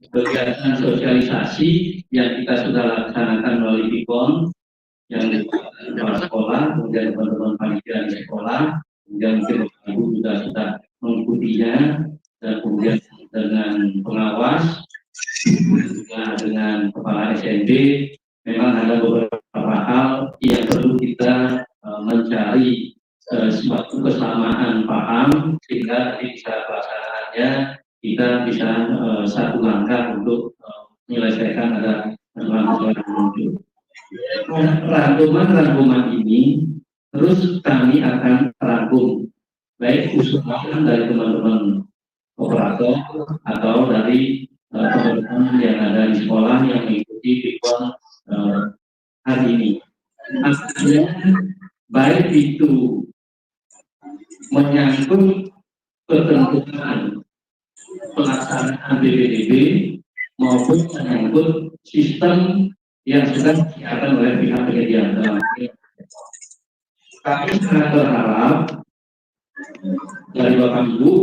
kegiatan sosialisasi yang kita sudah laksanakan melalui Pikon yang di sekolah, kemudian teman-teman panitia di sekolah, kemudian mungkin ibu juga sudah mengikutinya, dan kemudian dengan pengawas, juga dengan kepala SNB, memang ada beberapa hal yang perlu kita mencari suatu kesamaan paham sehingga nanti bisa pelaksanaannya kita bisa satu langkah untuk menyelesaikan ada masalah yang muncul. Rangkuman ini terus kami akan rangkum baik usulan dari teman-teman operator atau dari teman-teman yang ada di sekolah yang mengikuti Pikon hari ini. Artinya baik itu menyangkut ketentuan pelaksanaan BPDB maupun menyangkut sistem yang sudah disiapkan oleh pihak penyedia. Kami sangat berharap dari Bapak Ibu,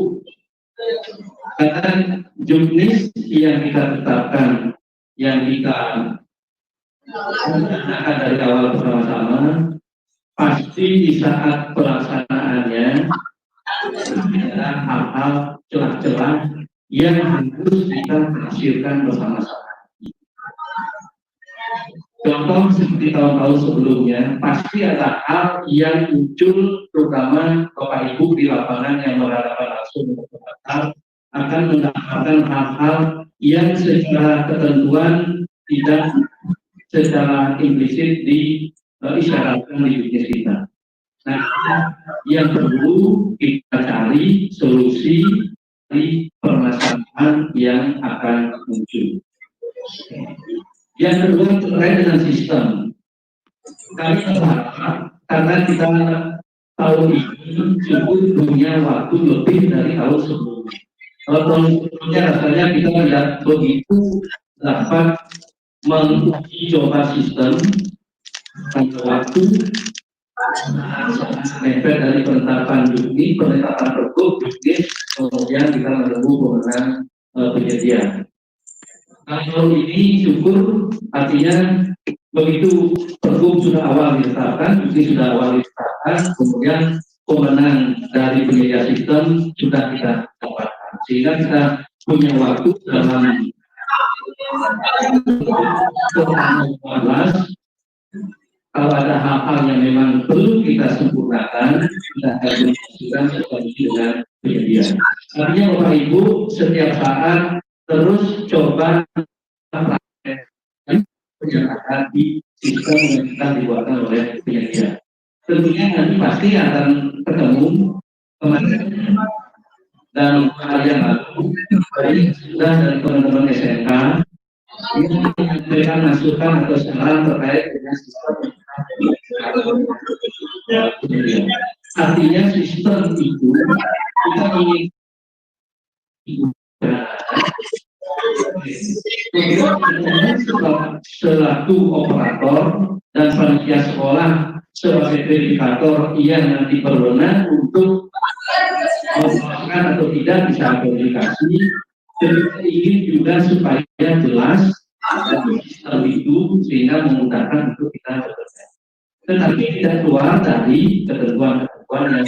karena juknis yang kita tetapkan, yang kita rencanakan dari awal bersama-sama, pasti di saat pelaksanaannya ada hal-hal celah-celah yang harus kita hasilkan bersama-sama. Contoh seperti tahun-tahun sebelumnya, pasti ada hal yang muncul, terutama Bapak Ibu di lapangan yang berhadapan langsung dengan operator akan mendapatkan hal-hal yang secara ketentuan tidak secara implisit diisyaratkan di bisnis kita. Nah, yang perlu kita cari solusi dari permasalahan yang akan muncul. Yang kedua terkait dengan sistem. Kami berharap karena kita tahun ini cukup punya waktu lebih dari tahun sebelumnya. Kalau tahun sebelumnya rasanya kita tidak begitu dapat menguji coba sistem pada waktu efek dari penetapan juknis, penetapan pergub juknis, kemudian kita menunggu pemenang penyedia. Kalau ini syukur, artinya begitu pergub sudah awal ditetapkan, juknis sudah awal ditetapkan, kemudian pemenang dari penyedia sistem sudah kita dapatkan, sehingga kita punya waktu dalam 2014. Kalau ada hal-hal yang memang perlu kita sempurnakan, kita akan melakukan sesuatu dengan penyedia. Artinya Bapak Ibu setiap saat terus coba penyelenggaraan di sistem yang kita dibuatkan oleh penyedia. Tentunya nanti pasti akan ketemu kemarin dan hal yang lalu dari sudah dari teman-teman SMK ini memberikan masukan atau saran terkait dengan sistem artinya sistem itu kita ingin selaku operator dan panitia sekolah sebagai verifikator yang nanti berwenang untuk melakukan atau tidak bisa komunikasi. Kita ingin juga supaya jelas sistem itu sehingga memudahkan untuk kita bekerja. Tetapi tidak keluar dari ketentuan-ketentuan yang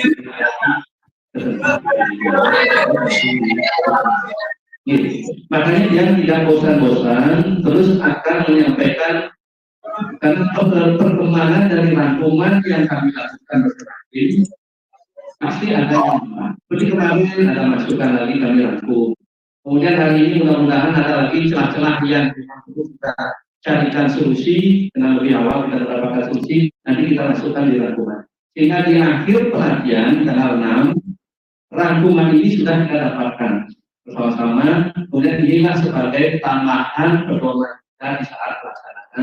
makanya dia tidak bosan-bosan terus akan menyampaikan karena perkembangan dari rangkuman yang kami lakukan bersama pasti ada yang seperti kemarin ada masukan lagi kami rangkum. Kemudian hari ini mudah-mudahan ada lagi celah-celah yang perlu kita carikan solusi dengan lebih awal kita mendapatkan solusi nanti kita masukkan di rangkuman. Sehingga di akhir pelatihan tanggal 6 rangkuman ini sudah kita dapatkan bersama-sama. Kemudian inilah sebagai tambahan pedoman kita di saat pelaksanaan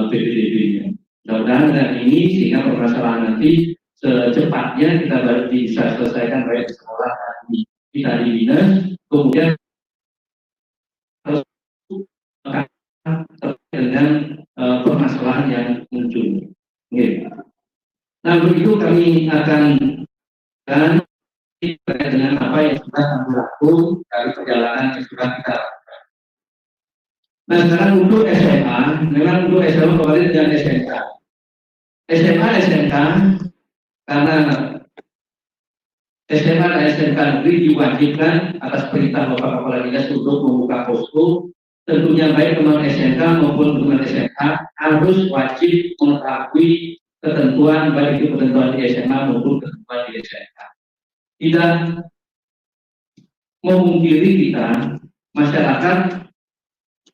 PPDB-nya. Mudah-mudahan dari ini sehingga permasalahan nanti secepatnya kita baru bisa selesaikan baik di sekolah dan kita di dinas. Kemudian dengan permasalahan yang muncul. Okay. Nah begitu kami akan terkait dengan apa yang sudah kami lakukan dari perjalanan yang sudah kita lakukan. Nah sekarang untuk SMA, memang untuk SMA kemarin dan SMK. SMA, SMK, karena SMA dan SMK negeri diwajibkan atas perintah Bapak Kepala Dinas untuk membuka posko. Tentunya baik teman SMK maupun teman SMK harus wajib mengetahui ketentuan baik itu ketentuan di SMA maupun ketentuan di SMK. Tidak memungkiri kita masyarakat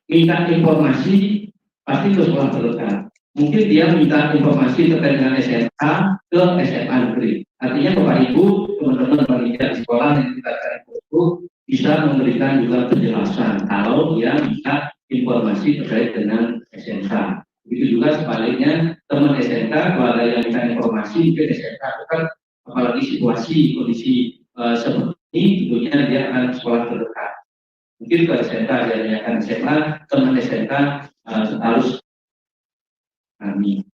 minta informasi pasti ke sekolah terdekat. Mungkin dia minta informasi terkait dengan SMK ke SMA negeri. Artinya Bapak Ibu, teman-teman panitia di sekolah yang kita cari itu bisa memberikan juga penjelasan kalau dia minta informasi terkait dengan SMK. Begitu juga sebaliknya teman SMK kalau ada yang minta informasi ke SMK, kan apalagi situasi kondisi seperti ini, tentunya dia akan sekolah terdekat. Mungkin ke SMK dia akan SMA, teman SMK harus kami.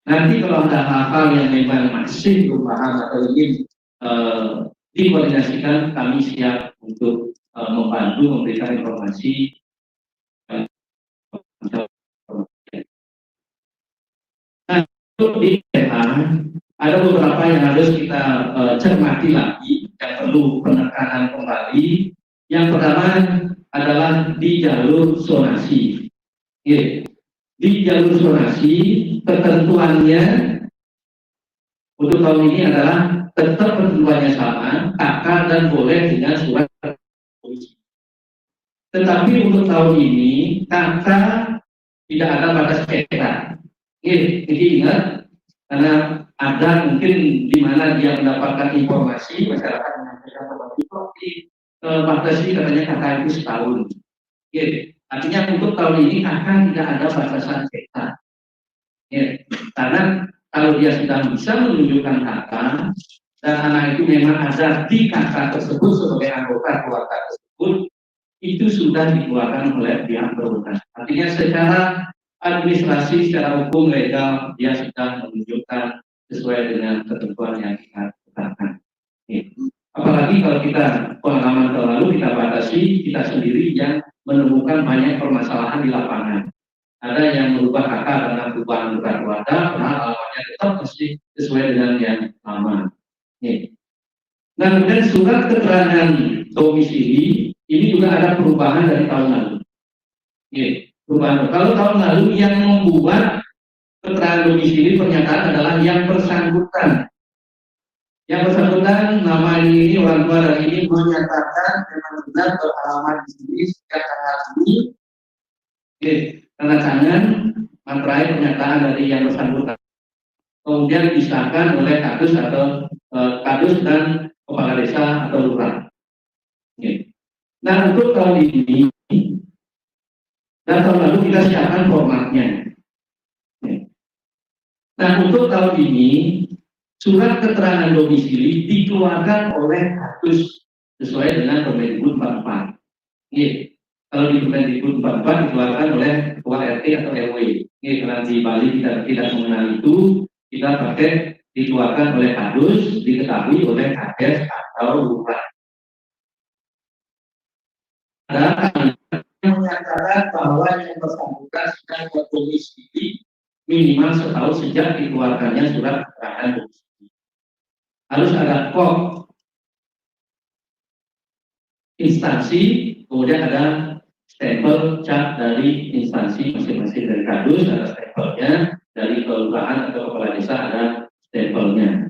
Nanti kalau ada hal-hal yang memang masih belum paham atau ingin dikoordinasikan, kami siap untuk membantu memberikan informasi. Nah, untuk di SMA ada beberapa yang harus kita cermati lagi, yang perlu penekanan kembali. Yang pertama adalah di jalur zonasi. Di jalur zonasi ketentuannya untuk tahun ini adalah tetap ketentuannya sama, KK dan boleh dengan surat polisi. Tetapi untuk tahun ini KK tidak ada batas hektar. Jadi ingat, karena ada mungkin di mana dia mendapatkan informasi, masyarakat menyampaikan kepada itu batasi katanya KK itu setahun. Artinya untuk tahun ini KK tidak ada batasan hektar. Karena kalau dia sudah bisa menunjukkan KK dan anak itu memang ada di KK tersebut sebagai anggota keluarga tersebut, itu sudah dikeluarkan oleh pihak berwenang. Artinya secara administrasi, secara hukum legal dia sudah menunjukkan sesuai dengan ketentuan yang kita tetapkan. Apalagi kalau kita pengalaman tahun lalu kita batasi, kita sendiri yang menemukan banyak permasalahan di lapangan. Ada yang merubah KK karena perubahan keluarga, karena alamatnya tetap masih sesuai dengan yang lama. Nah, kemudian surat keterangan domisili ini juga ada perubahan dari tahun lalu. Perubahan. Kalau tahun lalu yang membuat keterangan domisili pernyataan adalah yang bersangkutan. Yang bersangkutan nama ini orang tua dari ini menyatakan memang benar beralamat di sini sejak tanggal ini. Tanda tangan materai pernyataan dari yang bersangkutan. Kemudian disahkan oleh kadus atau kadus dan kepala desa atau lurah. Nah untuk tahun ini dan tahun lalu kita siapkan formatnya. Nah untuk tahun ini surat keterangan domisili dikeluarkan oleh kadus sesuai dengan Permendikbud 44. Kalau di Permendikbud 44 dikeluarkan oleh ketua RT atau RW. Karena di Bali kita tidak mengenal itu, kita pakai dikeluarkan oleh kadus, diketahui oleh kades atau lurah. Ada yang menyatakan bahwa yang bersangkutan sudah berdomisili minimal setahun sejak dikeluarkannya surat keterangan domisili. Harus ada kop instansi, kemudian ada stempel cap dari instansi masing-masing dari kadus, ada stempelnya, dari kelurahan atau kepala desa ada stempelnya.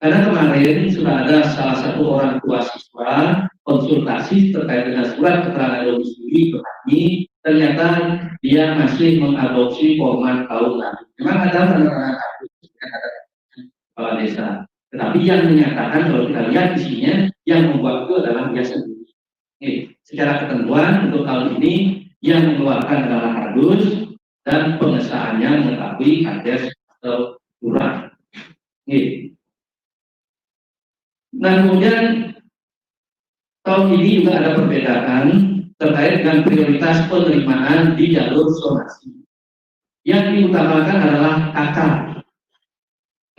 Karena kemarin sudah ada salah satu orang tua siswa konsultasi terkait dengan surat keterangan domisili ke kami, ternyata dia masih mengadopsi format tahun lalu. Memang ada penerangan kadus, ada kepala desa. Tetapi yang menyatakan kalau kita lihat isinya, yang membuat itu adalah dia sendiri. Secara ketentuan untuk tahun ini yang mengeluarkan adalah kadus dan pengesahannya mengetahui kades atau lurah. Nah kemudian tahun ini juga ada perbedaan terkait dengan prioritas penerimaan di jalur zonasi. Yang diutamakan adalah KK.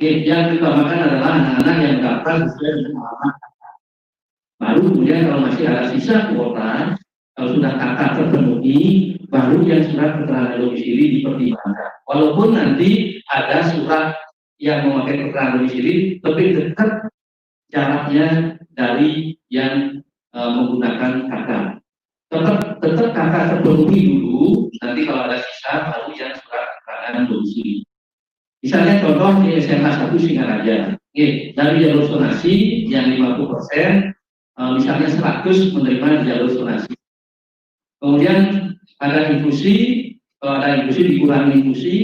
Yang diutamakan adalah anak-anak yang mendaftar sesuai dengan alamat KK. Baru kemudian kalau masih ada sisa kuota, kalau sudah KK terpenuhi, baru yang surat keterangan domisili dipertimbangkan. Walaupun nanti ada surat yang memakai keterangan domisili lebih dekat jaraknya dari yang menggunakan KK. Tetap KK terpenuhi dulu, nanti kalau ada sisa baru yang surat keterangan domisili. Misalnya contoh di SMA 1 Singaraja, dari jalur zonasi yang 50%, misalnya 100 menerima di jalur zonasi. Kemudian ada inklusi, kalau ada inklusi dikurangi inklusi.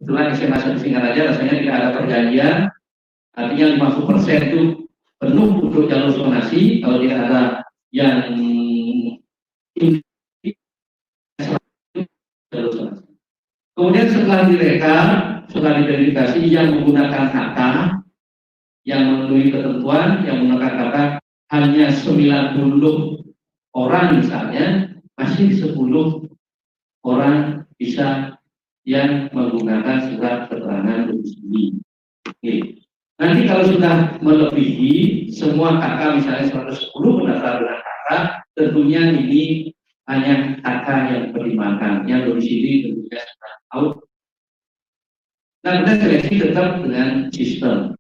Setelah SMA 1 Singaraja rasanya tidak ada perjanjian, artinya 50% itu penuh untuk jalur zonasi. Kalau tidak ada yang jalur zonasi. Kemudian setelah direkam, setelah diverifikasi yang menggunakan KK, yang memenuhi ketentuan, yang menggunakan KK hanya 90 orang misalnya, masih 10 orang bisa yang menggunakan surat keterangan domisili. Nanti kalau sudah melebihi semua KK misalnya 110 mendaftar dengan KK, tentunya ini hanya KK yang dipertimbangkan, yang domisili tentunya sudah out. Nah, kemudian seleksi tetap dengan sistem.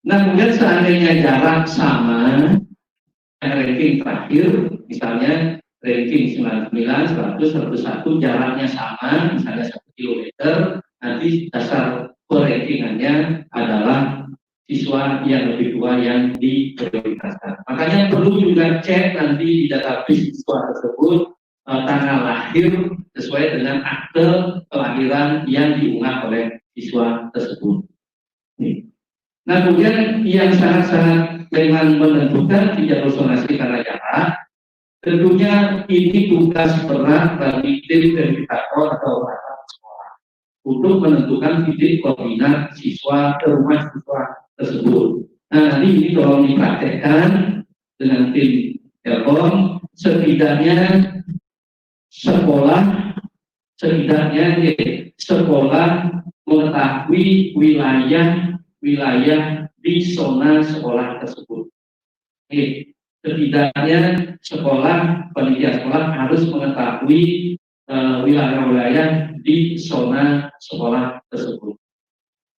Nah, kemudian seandainya jarak sama, ranking terakhir, misalnya ranking 99, 100, 101, jaraknya sama, misalnya 1 km, nanti dasar perankingannya adalah siswa yang lebih tua yang diprioritaskan. Makanya perlu juga cek nanti di database siswa tersebut tanggal lahir sesuai dengan akte kelahiran yang diunggah oleh siswa tersebut. Nah, kemudian yang sangat-sangat dengan menentukan di jalur zonasi karena jarak, tentunya ini tugas berat bagi tim verifikator atau operator sekolah untuk menentukan titik koordinat siswa ke rumah siswa tersebut. Nah, nanti ini tolong dipraktekkan dengan tim Telkom, setidaknya sekolah mengetahui wilayah di zona sekolah tersebut. Setidaknya panitia sekolah harus mengetahui wilayah-wilayah di zona sekolah tersebut.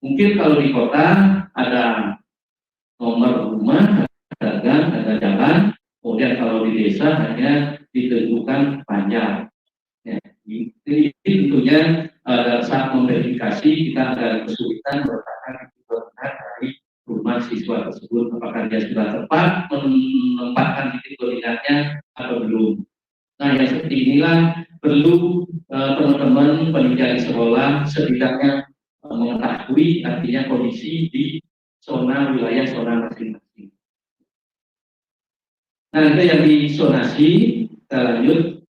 Mungkin kalau di kota ada nomor rumah, ada gang, ada jalan. Kemudian kalau di desa hanya ditentukan panjang. Ya, ini tentunya saat memverifikasi kita ada kesulitan meletakkan koordinat dari rumah siswa tersebut, apakah dia sudah tepat menempatkan titik koordinatnya atau belum. Nah, yang seperti inilah perlu teman-teman panitia di sekolah setidaknya mengetahui artinya kondisi di wilayah zona masing-masing. Nah, itu yang di zonasi, kita lanjut.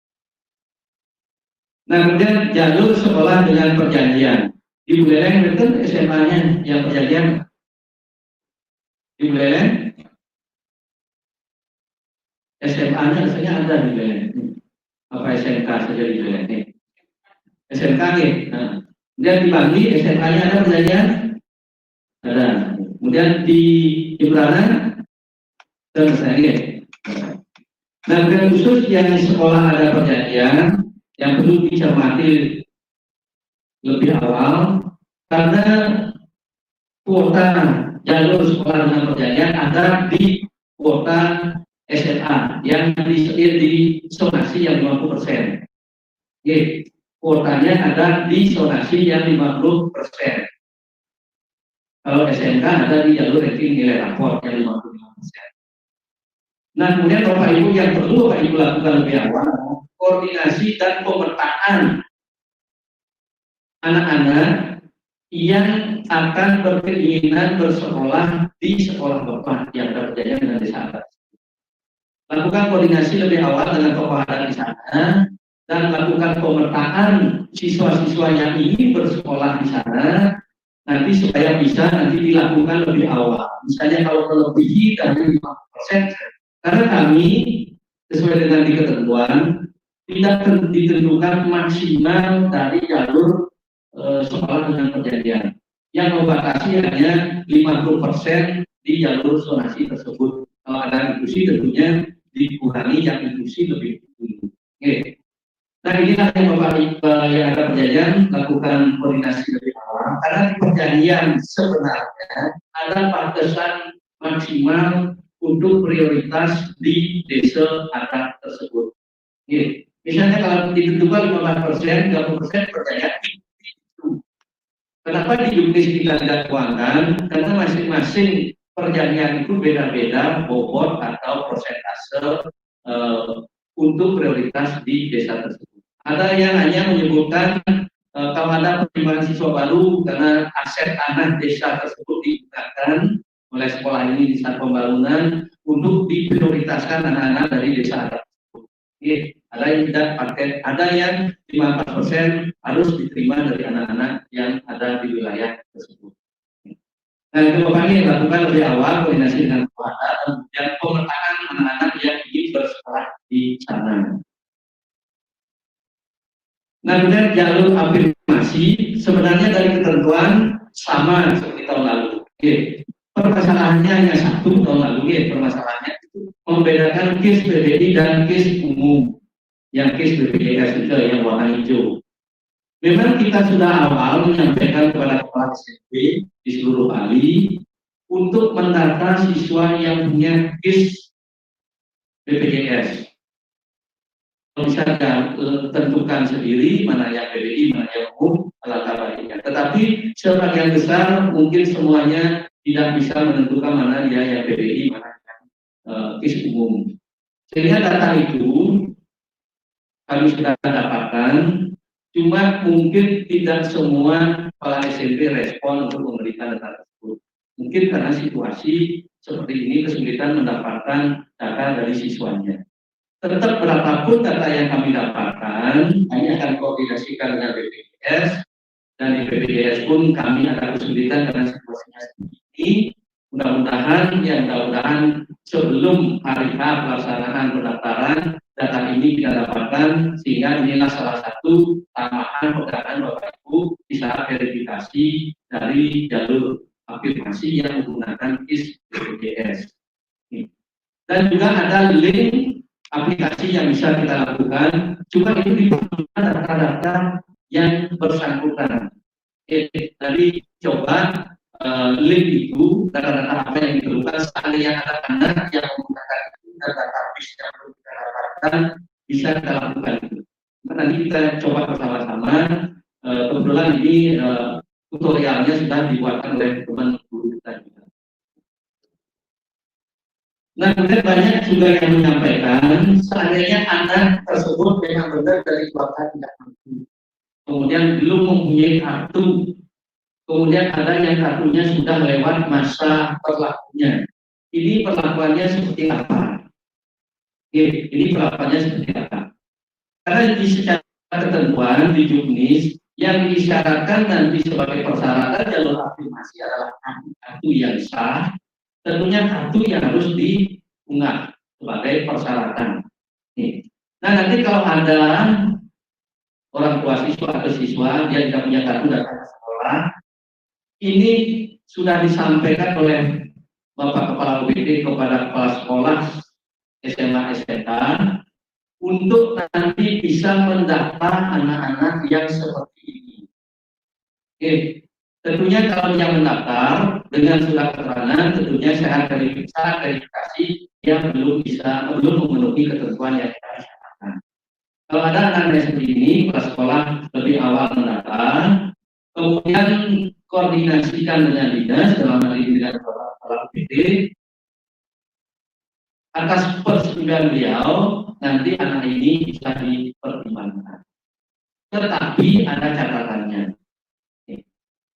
Nah, kemudian jalur sekolah dengan perjanjian. Di Buleleng itu SMA-nya yang perjanjian. Di Buleleng SMA-nya rasanya ada di Buleleng. Apa SMK saja di Buleleng? SMK nih. Nah, kemudian di Bangli SMA-nya ada perjanjian? Ada. Kemudian di Ibrana dan misalnya. Nah, kemudian khusus yang sekolah ada perjanjian yang perlu dicermati lebih awal karena kuota jalur sekolah dengan perjanjian ada di kuota SMA yang disetir di zonasi yang 50%. Kuotanya ada di zonasi yang 50%. Kalau SMK ada di jalur ranking nilai rapor yang 55%. Nah, kemudian Bapak Ibu yang perlu Bapak Ibu lakukan lebih awal, koordinasi dan pemetaan anak-anak yang akan berkeinginan bersekolah di sekolah Bapak yang ada perjanjian dengan desa atas. Lakukan koordinasi lebih awal dengan tokoh adat di sana dan lakukan pemetaan siswa-siswa yang ingin bersekolah di sana nanti supaya bisa nanti dilakukan lebih awal. Misalnya kalau melebihi dari 50%, karena kami sesuai dengan ketentuan tidak ditentukan maksimal dari jalur sekolah dengan perjanjian. Yang membatasi hanya 50% di jalur zonasi tersebut. Kalau ada inklusi tentunya dikurangi yang inklusi lebih dulu. Nah inilah yang Bapak yang ada perjanjian lakukan koordinasi lebih awal karena di perjanjian sebenarnya ada batasan maksimal untuk prioritas di desa adat tersebut. Gitu. Misalnya kalau ditentukan 15%, 30% perjanjian itu. Kenapa di Juknis kita tidak tuangkan? Karena masing-masing perjanjian itu beda-beda bobot atau persentase untuk prioritas di desa tersebut. Ada yang hanya menyebutkan kalau ada pertimbangan siswa baru karena aset tanah desa tersebut digunakan oleh sekolah ini di saat pembangunan untuk diprioritaskan anak-anak dari desa tersebut. Ada yang tidak pakai, ada yang 15% harus diterima dari anak-anak yang ada di wilayah tersebut. Nah itu Bapak ini lakukan lebih awal koordinasi dengan keluarga dan pemetaan anak-anak yang ingin bersekolah di sana. Nah, kemudian jalur afirmasi sebenarnya dari ketentuan sama seperti tahun lalu. Oke. Permasalahannya hanya satu tahun lalu, ya. Permasalahannya itu membedakan KIS PBI dan KIS umum. Yang KIS BPJS juga yang warna hijau. Memang kita sudah awal menyampaikan kepada kepala SMP di seluruh Bali untuk mendata siswa yang punya KIS BPJS. Bisa tentukan sendiri mana yang PBI, mana yang umum, alangkah baiknya. Tetapi sebagian besar mungkin semuanya tidak bisa menentukan mana dia yang PBI, mana yang KIS umum. Sehingga data itu kami sudah dapatkan, cuma mungkin tidak semua kepala SMP respon untuk memberikan data tersebut. Mungkin karena situasi seperti ini kesulitan mendapatkan data dari siswanya. Tetap berapapun data yang kami dapatkan, kami akan koordinasikan dengan BPJS, dan di BPJS pun kami ada kesulitan karena situasinya seperti ini. Mudah-mudahan sebelum hari H pelaksanaan pendaftaran, data ini kita dapatkan, sehingga inilah salah satu tambahan pegangan Bapak Ibu di saat verifikasi dari jalur afirmasi yang menggunakan KIS BPJS. Dan juga ada link aplikasi yang bisa kita lakukan, juga itu diperlukan data-data yang bersangkutan. Tadi coba link itu data-data apa yang diperlukan, seandainya ada anak yang menggunakan data habis yang perlu kita dapatkan, bisa kita lakukan itu. Nanti kita coba bersama-sama. Kebetulan ini tutorialnya sudah dibuatkan oleh teman guru kita juga. Nah, kemudian banyak juga yang menyampaikan seandainya anak tersebut memang benar dari keluarga tidak mampu, kemudian belum mempunyai kartu, kemudian ada yang kartunya sudah lewat masa berlakunya. Ini perlakuannya seperti apa? Ini perlakuannya seperti apa? Karena di secara ketentuan di Juknis yang disyaratkan nanti sebagai persyaratan jalur afirmasi adalah kartu yang sah. Tentunya kartu yang harus diunggah sebagai persyaratan. Nah nanti kalau ada orang tua siswa atau siswa dia tidak punya kartu datang ke sekolah, ini sudah disampaikan oleh Bapak Kepala UPD kepada kepala sekolah SMA SMK untuk nanti bisa mendaftar anak-anak yang seperti ini. Tentunya kalau yang mendaftar dengan surat keterangan, tentunya saya verifikasi yang belum memenuhi ketentuan yang kita syaratkan. Kalau ada anak-anak seperti ini, kepala sekolah lebih awal mendaftar, kemudian koordinasikan dengan dinas dalam hal ini dengan kepala UPD. Atas persetujuan beliau, nanti anak ini bisa dipertimbangkan. Tetapi ada catatannya.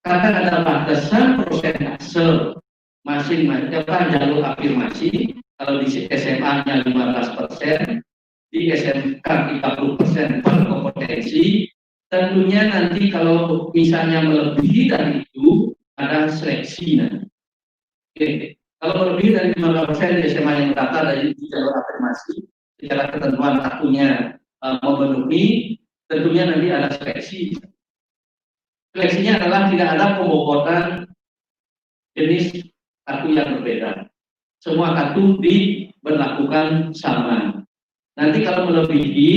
Karena ada batasan persentase masing-masing jalur afirmasi, kalau di SMA-nya 15%, di SMK 30% per kompetensi, tentunya nanti kalau misalnya melebihi dari itu, ada seleksi nanti. Kalau lebih dari 15% di SMA yang terdaftar dari jalur afirmasi, secara ketentuan kartunya memenuhi, tentunya nanti ada seleksi. Seleksinya adalah tidak ada pembobotan jenis kartu yang berbeda. Semua kartu diberlakukan sama. Nanti kalau melebihi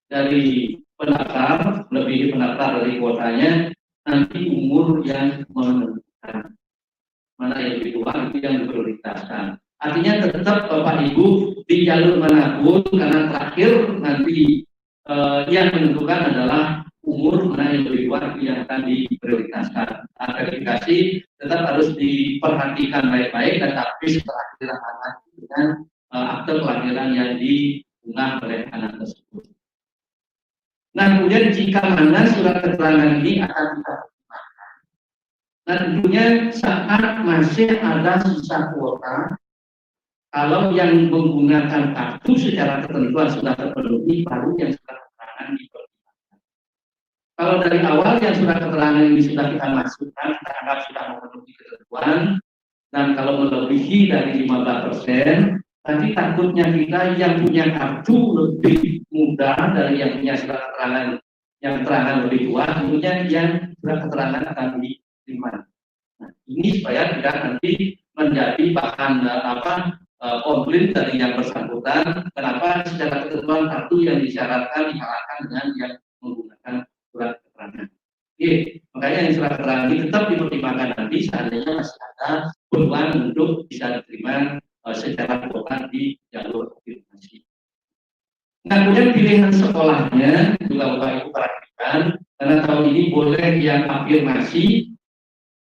dari pendaftar, lebih pendaftar dari kuotanya, nanti umur yang menentukan mana yang lebih tua itu yang diprioritaskan. Artinya tetap Bapak Ibu di jalur manapun, karena terakhir nanti yang menentukan adalah umur mana yang lebih tua itu yang akan diprioritaskan. Verifikasi tetap harus diperhatikan baik-baik, tetapi setelah dilaksanakan dengan akte kelahiran yang diunggah oleh anak tersebut. Nah, kemudian jika mana surat keterangan ini akan kita gunakan. Nah, tentunya saat masih ada sisa kuota, kalau yang menggunakan kartu secara ketentuan sudah terpenuhi, baru yang surat keterangan dipergunakan. Kalau dari awal yang surat keterangan ini sudah kita masukkan, kita anggap sudah memenuhi ketentuan, dan kalau melebihi dari 15%, nanti takutnya kita yang punya kartu lebih mudah dari yang punya surat keterangan yang keterangan lebih tua, tentunya yang surat keterangan akan diterima. Nah, ini supaya tidak nanti menjadi bahan komplain dari yang bersangkutan, kenapa secara ketentuan kartu yang disyaratkan dikalahkan dengan yang menggunakan surat keterangan. Oke, makanya yang surat keterangan ini tetap dipertimbangkan nanti seandainya masih ada peluang untuk bisa diterima secara kuota di jalur konfirmasi. Nah, kemudian pilihan sekolahnya juga Bapak Ibu perhatikan, karena tahun ini boleh yang afirmasi,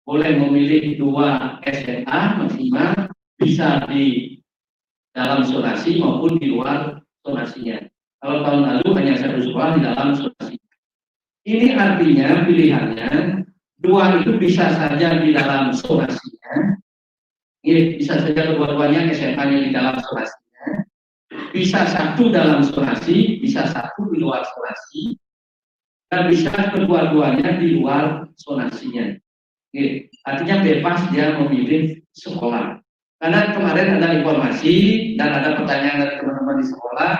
boleh memilih 2 SMA maksimal, bisa di dalam zonasi maupun di luar zonasinya. Kalau tahun lalu hanya 1 sekolah di dalam zonasi. Ini artinya pilihannya 2 itu bisa saja di dalam zonasinya, bisa saja kedua-duanya SMA-nya di dalam zonasinya, bisa 1 dalam zonasi, bisa 1 di luar zonasi, dan bisa kedua-duanya di luar zonasinya. Artinya bebas dia memilih sekolah. Karena kemarin ada informasi dan ada pertanyaan dari teman-teman di sekolah,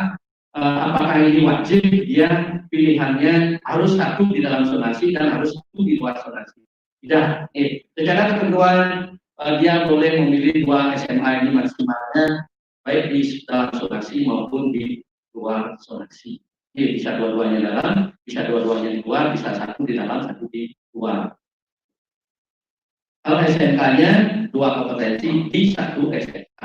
apakah ini wajib dia pilihannya harus 1 di dalam zonasi dan harus 1 di luar zonasi. Tidak. Secara ketentuan dia boleh memilih 2 SMA ini maksimalnya, baik di dalam zonasi maupun di luar zonasi. Bisa dua-duanya dalam, bisa dua-duanya di luar, bisa 1 di dalam, 1 di luar. Kalau SMK-nya 2 kompetensi di 1 SMK.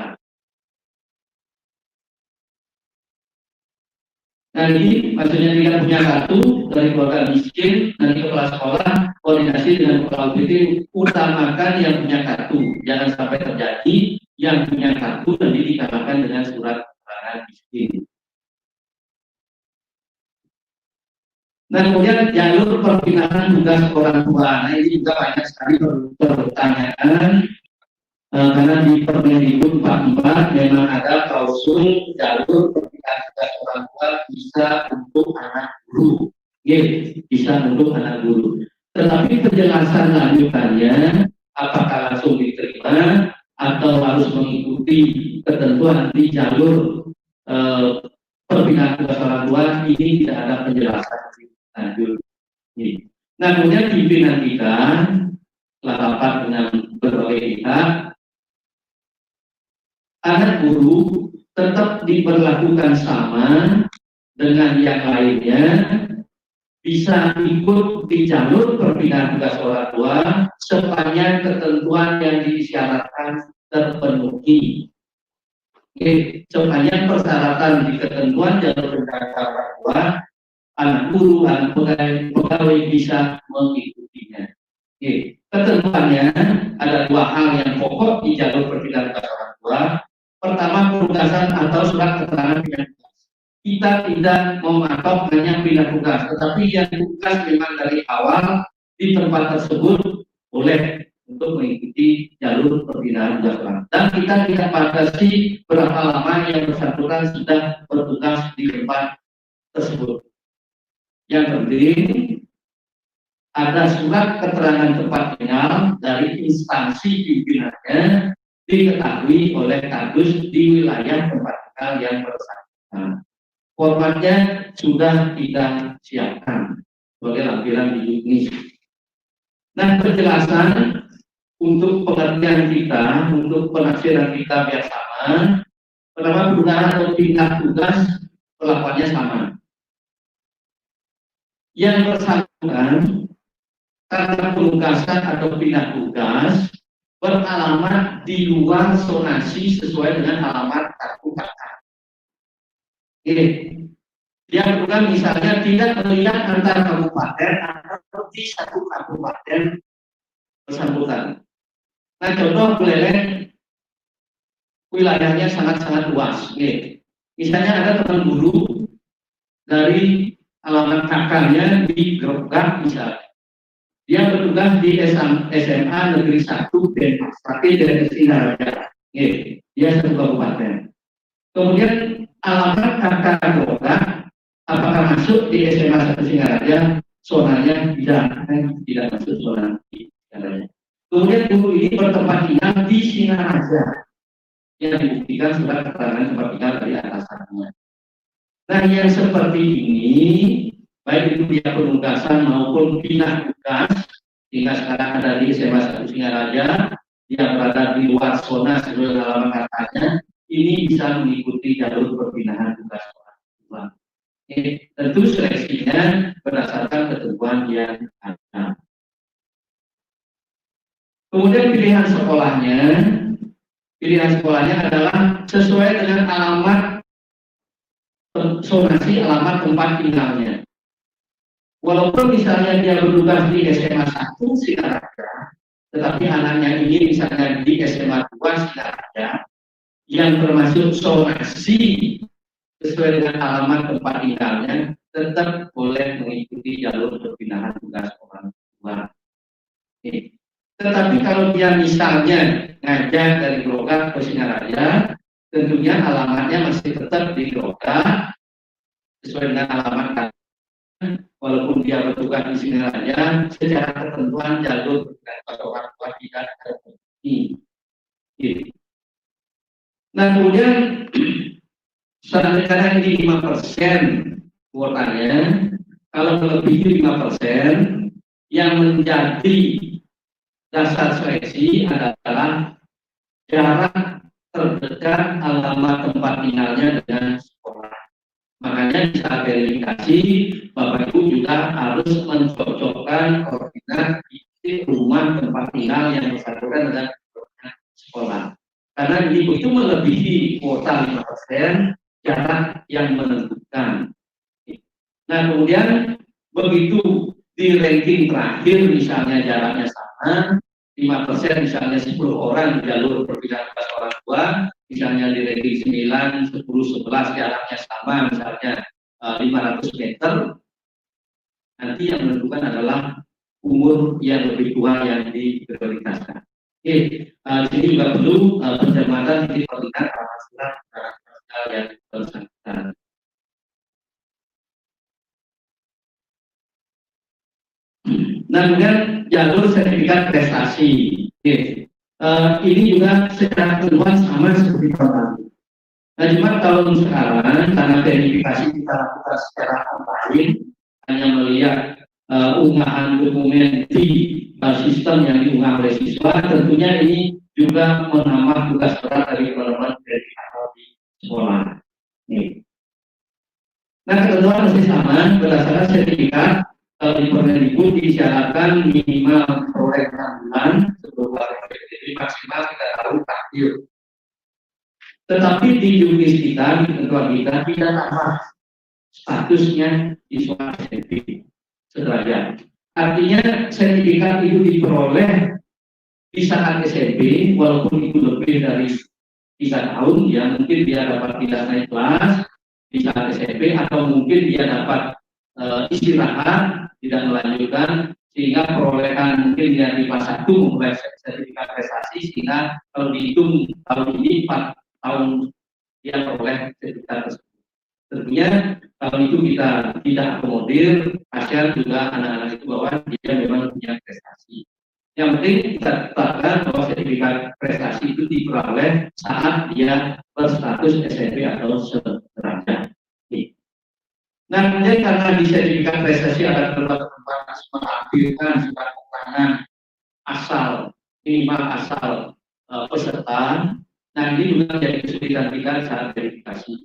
Nah, ini maksudnya tidak punya kartu dari keluarga miskin, nanti kepala sekolah koordinasi dengan kepala UPT, utamakan yang punya kartu. Jangan sampai terjadi yang punya kartu nanti dikalahkan dengan surat keterangan miskin. Nah, kemudian jalur perpindahan tugas orang tua. Nah, ini juga banyak sekali pertanyaan karena di Permendikbud 44 memang ada klausul jalur perpindahan tugas orang tua bisa untuk anak guru, bisa untuk anak guru. Tetapi penjelasan lanjutannya apakah langsung diterima atau harus mengikuti ketentuan di jalur perpindahan tugas orang tua, ini tidak ada penjelasan lanjut. Nah, kemudian pimpinan kita telah rapat dengan berbagai pihak. Anak guru tetap diperlakukan sama dengan yang lainnya, bisa ikut di jalur perpindahan tugas orang tua sepanjang ketentuan yang disyaratkan terpenuhi. Sepanjang persyaratan di ketentuan jalur perpindahan orang tua, anak guru, anak pegawai bisa mengikutinya. Ketentuannya ada 2 hal yang pokok di jalur perpindahan tugas orang tua. Pertama, penugasan atau surat keterangan pindah tugas. Kita tidak mematok hanya pindah tugas, tetapi yang tugas memang dari awal di tempat tersebut boleh untuk mengikuti jalur perpindahan tugas orang. Dan kita tidak batasi berapa lama yang bersangkutan sudah bertugas di tempat tersebut. Yang penting ada surat keterangan tempat tinggal dari instansi pimpinannya diketahui oleh Kadus di wilayah tempat tinggal yang bersangkutan. Formatnya sudah kita siapkan sebagai lampiran di Juknis. Nah, penjelasan untuk pengertian kita, untuk penafsiran kita biar sama. Pertama, perubahan atau pindah tugas perlakuannya sama. yang bersangkutan karena penugasan atau pindah tugas beralamat di luar zonasi sesuai dengan alamat kartu kakak. Dia bukan misalnya tidak melihat antar kabupaten atau di satu kabupaten bersangkutan. Nah, contoh Buleleng wilayahnya sangat-sangat luas. Misalnya ada teman guru dari alamat kakaknya di Gerogak misalnya. Dia bertugas di SMA Negeri 1 Denpasar, tapi dari Singaraja. Dia satu kabupaten. Kemudian alamat kakak Gerogak apakah masuk di SMA 1 Singaraja? Zonanya tidak masuk zona Singaraja. Kemudian guru ini bertempat tinggal di Singaraja yang dibuktikan surat keterangan tempat tinggal dari atasannya. Nah, yang seperti ini, baik itu dia penugasan maupun pindah tugas, hingga sekarang ada di SMA 1 Singaraja, yang berada di luar zona sesuai dengan alamat katanya, ini bisa mengikuti jalur perpindahan tugas orang tua. Tentu seleksinya berdasarkan ketentuan yang ada. Kemudian pilihan sekolahnya adalah sesuai dengan alamat zonasi alamat tempat tinggalnya. Walaupun misalnya dia bertugas di SMA 1 Singaraja, tetapi anaknya ini misalnya di SMA 2 Singaraja, yang termasuk zonasi sesuai dengan alamat tempat tinggalnya, tetap boleh mengikuti jalur perpindahan tugas orang tua. Tetapi kalau dia misalnya ngajak dari Gerogak ke Singaraja, tentunya alamatnya masih tetap di Gerogak sesuai dengan alamat kan. Walaupun dia bertugas di Singaraja, secara ketentuan jalur perpindahan orang tua tidak terbukti. Nah, kemudian seandainya ini 5% kuotanya, kalau melebihi 5%, yang menjadi dasar seleksi adalah jarak terdekat alamat tempat tinggalnya dengan sekolah. Makanya di saat verifikasi, Bapak Ibu juga harus mencocokkan koordinat di rumah tempat tinggal yang bersangkutan dengan sekolah. Karena itu melebihi kuota 5%, jarak yang menentukan. Nah, kemudian begitu di ranking terakhir misalnya jaraknya sama, 5% misalnya 10 orang di jalur perpindahan tugas orang tua, misalnya di ranking 9, 10, 11 jaraknya sama misalnya 500 meter, nanti yang menentukan adalah umur yang lebih tua yang diprioritaskan. Di sini juga perlu pencermatan titik koordinat surat yang bersangkutan. Nah, kemudian jalur sertifikat prestasi. Ini juga secara keluar sama seperti tahun lalu. Nah, cuma tahun sekarang karena verifikasi kita lakukan secara online, hanya melihat unggahan dokumen di sistem yang diunggah oleh siswa, tentunya ini juga menambah tugas berat dari teman-teman verifikator di sekolah. Nah, ketentuan masih sama berdasarkan sertifikat. Di Permendikbud disyaratkan minimal proyek 6 bulan sebelum jadi maksimal kita tahu takdir. Tetapi di juknis kita, di ketentuan kita tidak tambah statusnya siswa SMP sederajat. Artinya sertifikat itu diperoleh di saat SMP, walaupun itu lebih dari 3 tahun, ya mungkin dia dapat tidak naik kelas di saat SMP, atau mungkin dia dapat istirahat, tidak melanjutkan, sehingga perolehan mungkin dia di kelas 1 memperoleh sertifikat prestasi, sehingga kalau dihitung tahun ini 4 tahun dia peroleh sertifikat tersebut. Tentunya tahun itu kita tidak akomodir, kasihan juga anak-anak itu bahwa dia memang punya prestasi. Yang penting kita tetapkan bahwa sertifikat prestasi itu diperoleh saat dia berstatus SMP atau sederajat. Nah, kemudian karena di sertifikat prestasi ada tempat-tempat melampirkan surat keterangan asal, minimal asal peserta. Nah, ini juga menjadi kesulitan kita saat verifikasi.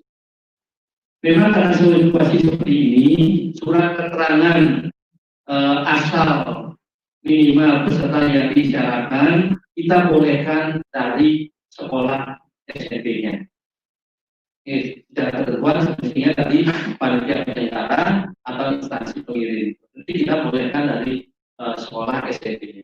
Memang karena situasi seperti ini, surat keterangan asal minimal peserta yang disyaratkan kita bolehkan dari sekolah SMP-nya. Secara ketentuan semestinya dari panitia penyelenggara atau instansi pengirim. Jadi kita bolehkan dari sekolah SMP-nya.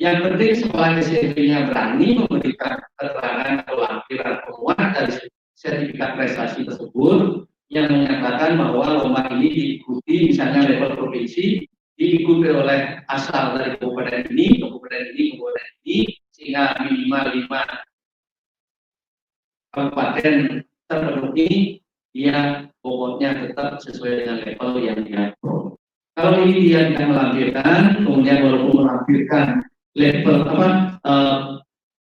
Yang penting sekolah SMP-nya berani memberikan keterangan atau lampiran penguat dari sertifikat prestasi tersebut yang menyatakan bahwa lomba ini diikuti misalnya level provinsi, diikuti oleh asal dari kabupaten ini, sehingga minimal 5 kabupaten terpenuhi, dia bobotnya tetap sesuai dengan level yang dia peroleh. Kalau ini dia tidak melampirkan, kemudian walaupun melampirkan level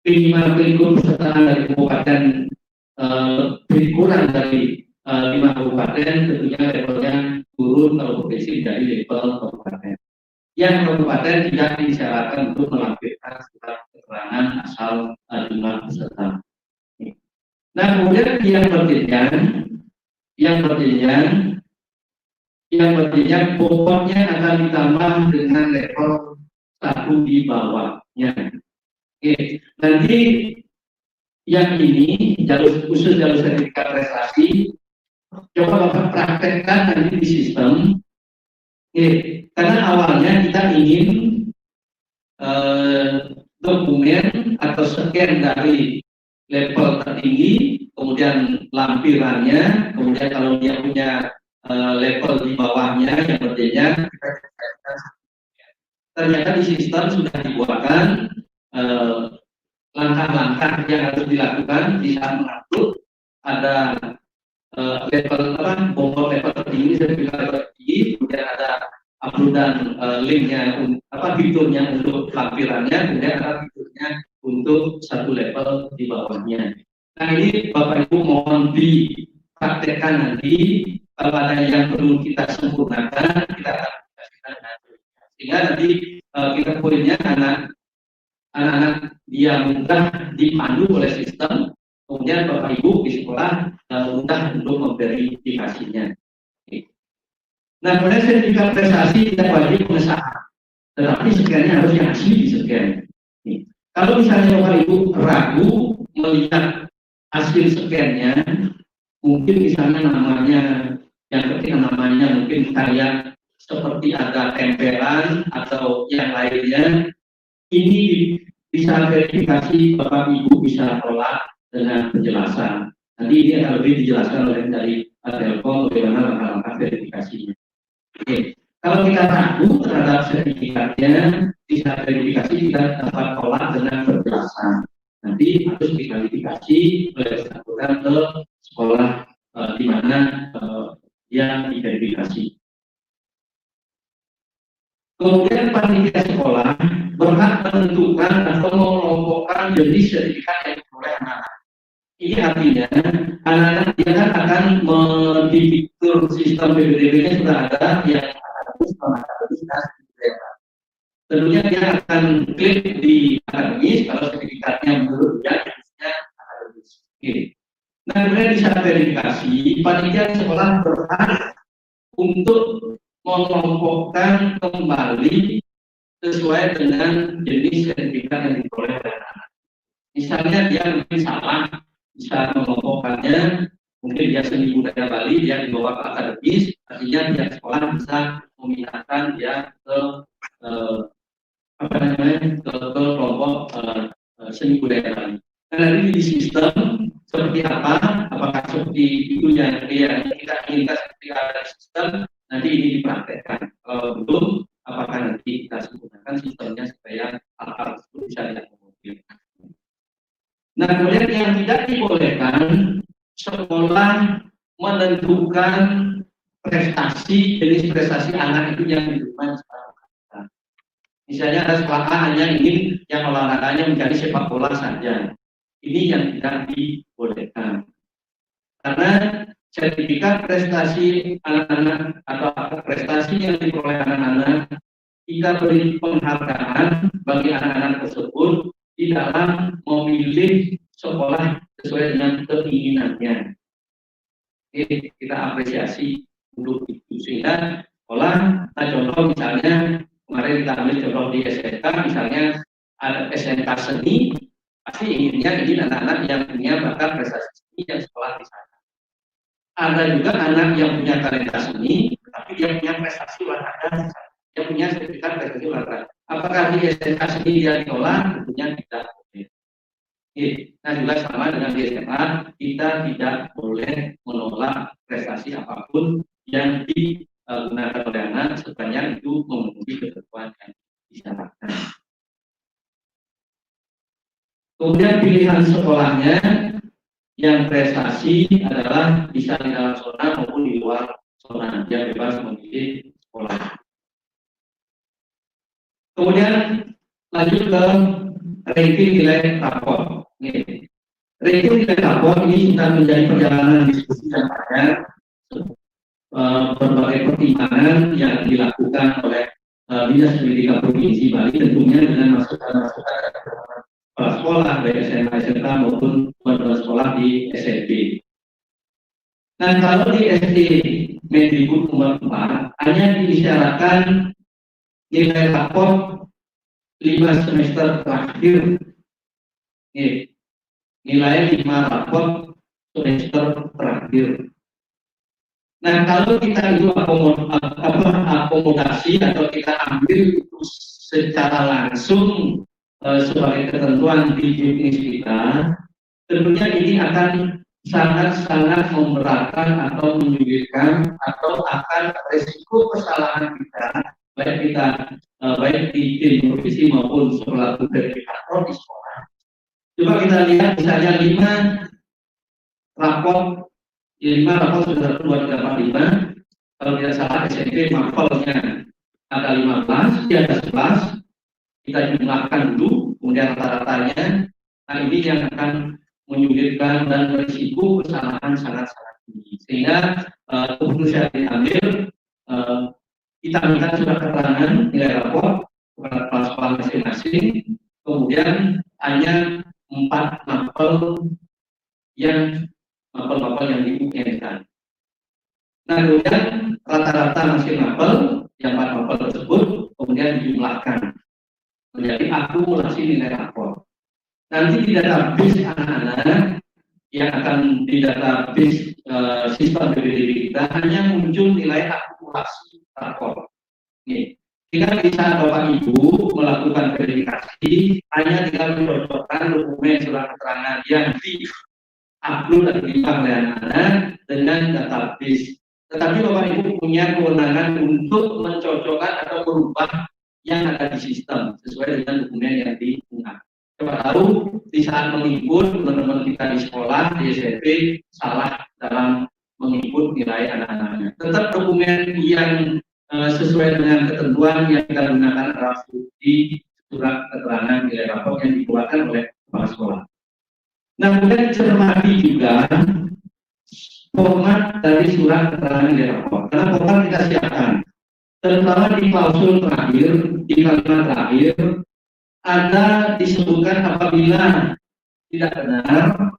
minimal berikut pesertaan dari kabupaten kurang dari 5 kabupaten, tentunya levelnya turun kalau provinsi dari level kabupaten. Yang kabupaten tidak disyaratkan untuk melampirkan surat keterangan asal jumlah peserta. Nah, kemudian yang berjenjang pokoknya akan ditambah dengan level 1 di bawahnya. Oke, nanti yang ini khusus jalur sertifikat prestasi, coba Bapak praktekkan nanti di sistem. Oke, karena awalnya kita ingin dokumen atau scan dari level tertinggi, kemudian lampirannya, kemudian kalau dia punya level di bawahnya yang berjenjang, ternyata di sistem sudah dibuatkan langkah-langkah yang harus dilakukan di saat mengupload. Ada level level tertinggi, sertifikat level tertinggi, kemudian ada uploadan linknya, fiturnya untuk lampirannya, kemudian ada fiturnya untuk satu level di bawahnya. Nah, ini Bapak Ibu mohon dipraktekkan nanti. Kalau ada yang perlu kita sempurnakan, kita akan sehingga nanti kita poinnya anak-anak dia mudah dipandu oleh sistem, kemudian Bapak Ibu di sekolah mudah untuk memverifikasinya. Nah, kemudian sertifikat prestasi tidak wajib pengesahan, tetapi scan-nya harus yang asli di scan. Kalau misalnya Bapak Ibu ragu melihat hasil scan-nya, mungkin misalnya namanya yang ketika namanya mungkin kayak seperti ada tempelan atau yang lainnya, ini bisa verifikasi Bapak Ibu bisa tolak dengan penjelasan. Nanti ini akan lebih dijelaskan oleh dari Telkom bagaimana langkah-langkah verifikasinya. Oke. Kalau kita ragu terhadap sertifikatnya, bisa verifikasi kita dapat tolak dengan penjelasan. Nanti harus diverifikasi oleh bersangkutan ke sekolah di mana yang diverifikasi. Kemudian panitia sekolah berhak menentukan atau mengelompokkan jenis sertifikat yang diperoleh anak-anak. Ini artinya anak-anak dia kan akan mendiktur sistem PPDB-nya sudah ada yang tentunya dia akan klik di akademis kalau sertifikatnya menurut dia akademis. Oke. Nah, kemudian di saat verifikasi panitia sekolah berhak untuk mengelompokkan kembali sesuai dengan jenis sertifikat yang diperoleh oleh anak. Misalnya dia mungkin salah, bisa mengelompokkannya, mungkin dia seni budaya Bali, dia dibawa ke akademis, artinya dia sekolah bisa memindahkan dia ke kelompok seni budaya Bali. Nah, nanti di sistem seperti apa? Apakah seperti itu yang kita inginkan seperti ada sistem? Nanti ini dipraktekkan. Kalau belum, apakah nanti kita sempurnakan sistemnya supaya hal-hal tersebut bisa diakomodir. Nah, kemudian yang tidak dibolehkan, sekolah menentukan prestasi, jenis prestasi anak itu yang dilakukan sekolah. Misalnya ada sekolah A hanya ingin yang olahraganya menjadi sepak bola saja. Ini yang tidak dibolehkan. Karena sertifikat prestasi anak-anak atau prestasi yang diperoleh anak-anak, kita beri penghargaan bagi anak-anak tersebut di dalam memilih sekolah sesuai dengan keinginannya. Kita apresiasi untuk itu. Sehingga sekolah, kita contoh misalnya kemarin kita ambil contoh di SMK, misalnya ada SMK seni, pasti inginnya ini anak-anak yang punya bakat prestasi seni yang sekolah di sana. Ada juga anak yang punya talenta seni, tapi dia punya prestasi olahraga, dia punya sertifikat prestasi olahraga. Apakah di SMK seni dia ditolak? Tentunya tidak. Nah juga sama dengan di SMA, kita tidak boleh menolak prestasi apapun yang digunakan oleh anak sepanjang itu memenuhi ketentuan yang disyaratkan. Kemudian pilihan sekolahnya yang prestasi adalah bisa di dalam zona maupun di luar zona, dia bebas memilih sekolah. Kemudian lanjut ke ranking nilai rapor. Ranking nilai rapor ini sudah menjadi perjalanan diskusi yang panjang, berbagai pertimbangan yang dilakukan oleh Dinas Pendidikan Provinsi Bali, tentunya dengan masukan-masukan kepala sekolah baik SMA, SMK maupun kepala sekolah di SMP. Nah kalau di SD Mendikbud nomor 4 hanya disyaratkan nilai rapor 5 semester terakhir, nilai 5 rapor semester terakhir. Nah kalau kita itu akomodasi atau kita ambil itu secara langsung sebagai ketentuan di juknis kita, tentunya ini akan sangat-sangat memberatkan atau menyulitkan atau akan resiko kesalahan kita, baik di provinsi maupun selaku verifikator di sekolah. Coba kita lihat misalnya 5 rapor sudah 285, kalau tidak salah SMP mapelnya ada 15, di atas 11, kita jumlahkan dulu, kemudian rata-ratanya. Nah ini yang akan menyulitkan dan berisiko kesalahan sangat-sangat tinggi. Sehingga keputusan yang diambil, kita minta surat keterangan nilai rapor kepada kepala sekolah masing-masing, kemudian hanya 4 mapel yang diujikan. Nah kemudian rata-rata masing mapel yang 4 mapel tersebut kemudian dijumlahkan menjadi akumulasi nilai rapor. Nanti di database anak-anak yang akan di database sistem PPDB kita hanya muncul nilai akumulasi rapor. Kita bisa Bapak Ibu melakukan verifikasi, hanya tinggal mencocokkan dokumen surat keterangan yang di-upload dan dilimpah oleh anak-anak dengan database. Tetapi Bapak Ibu punya kewenangan untuk mencocokkan atau merubah yang ada di sistem sesuai dengan dokumen yang diunggah. Coba tahu di saat menginput teman-teman kita di sekolah di SMP salah dalam menginput nilai anak-anaknya. Tetap dokumen yang sesuai dengan ketentuan yang kita gunakan adalah di surat keterangan nilai rapor yang dikeluarkan oleh kepala sekolah. Nah, kemudian cermati juga format dari surat keterangan nilai rapor. Karena format kita siapkan, terutama di klausul terakhir, di kalimat terakhir, ada disebutkan apabila tidak benar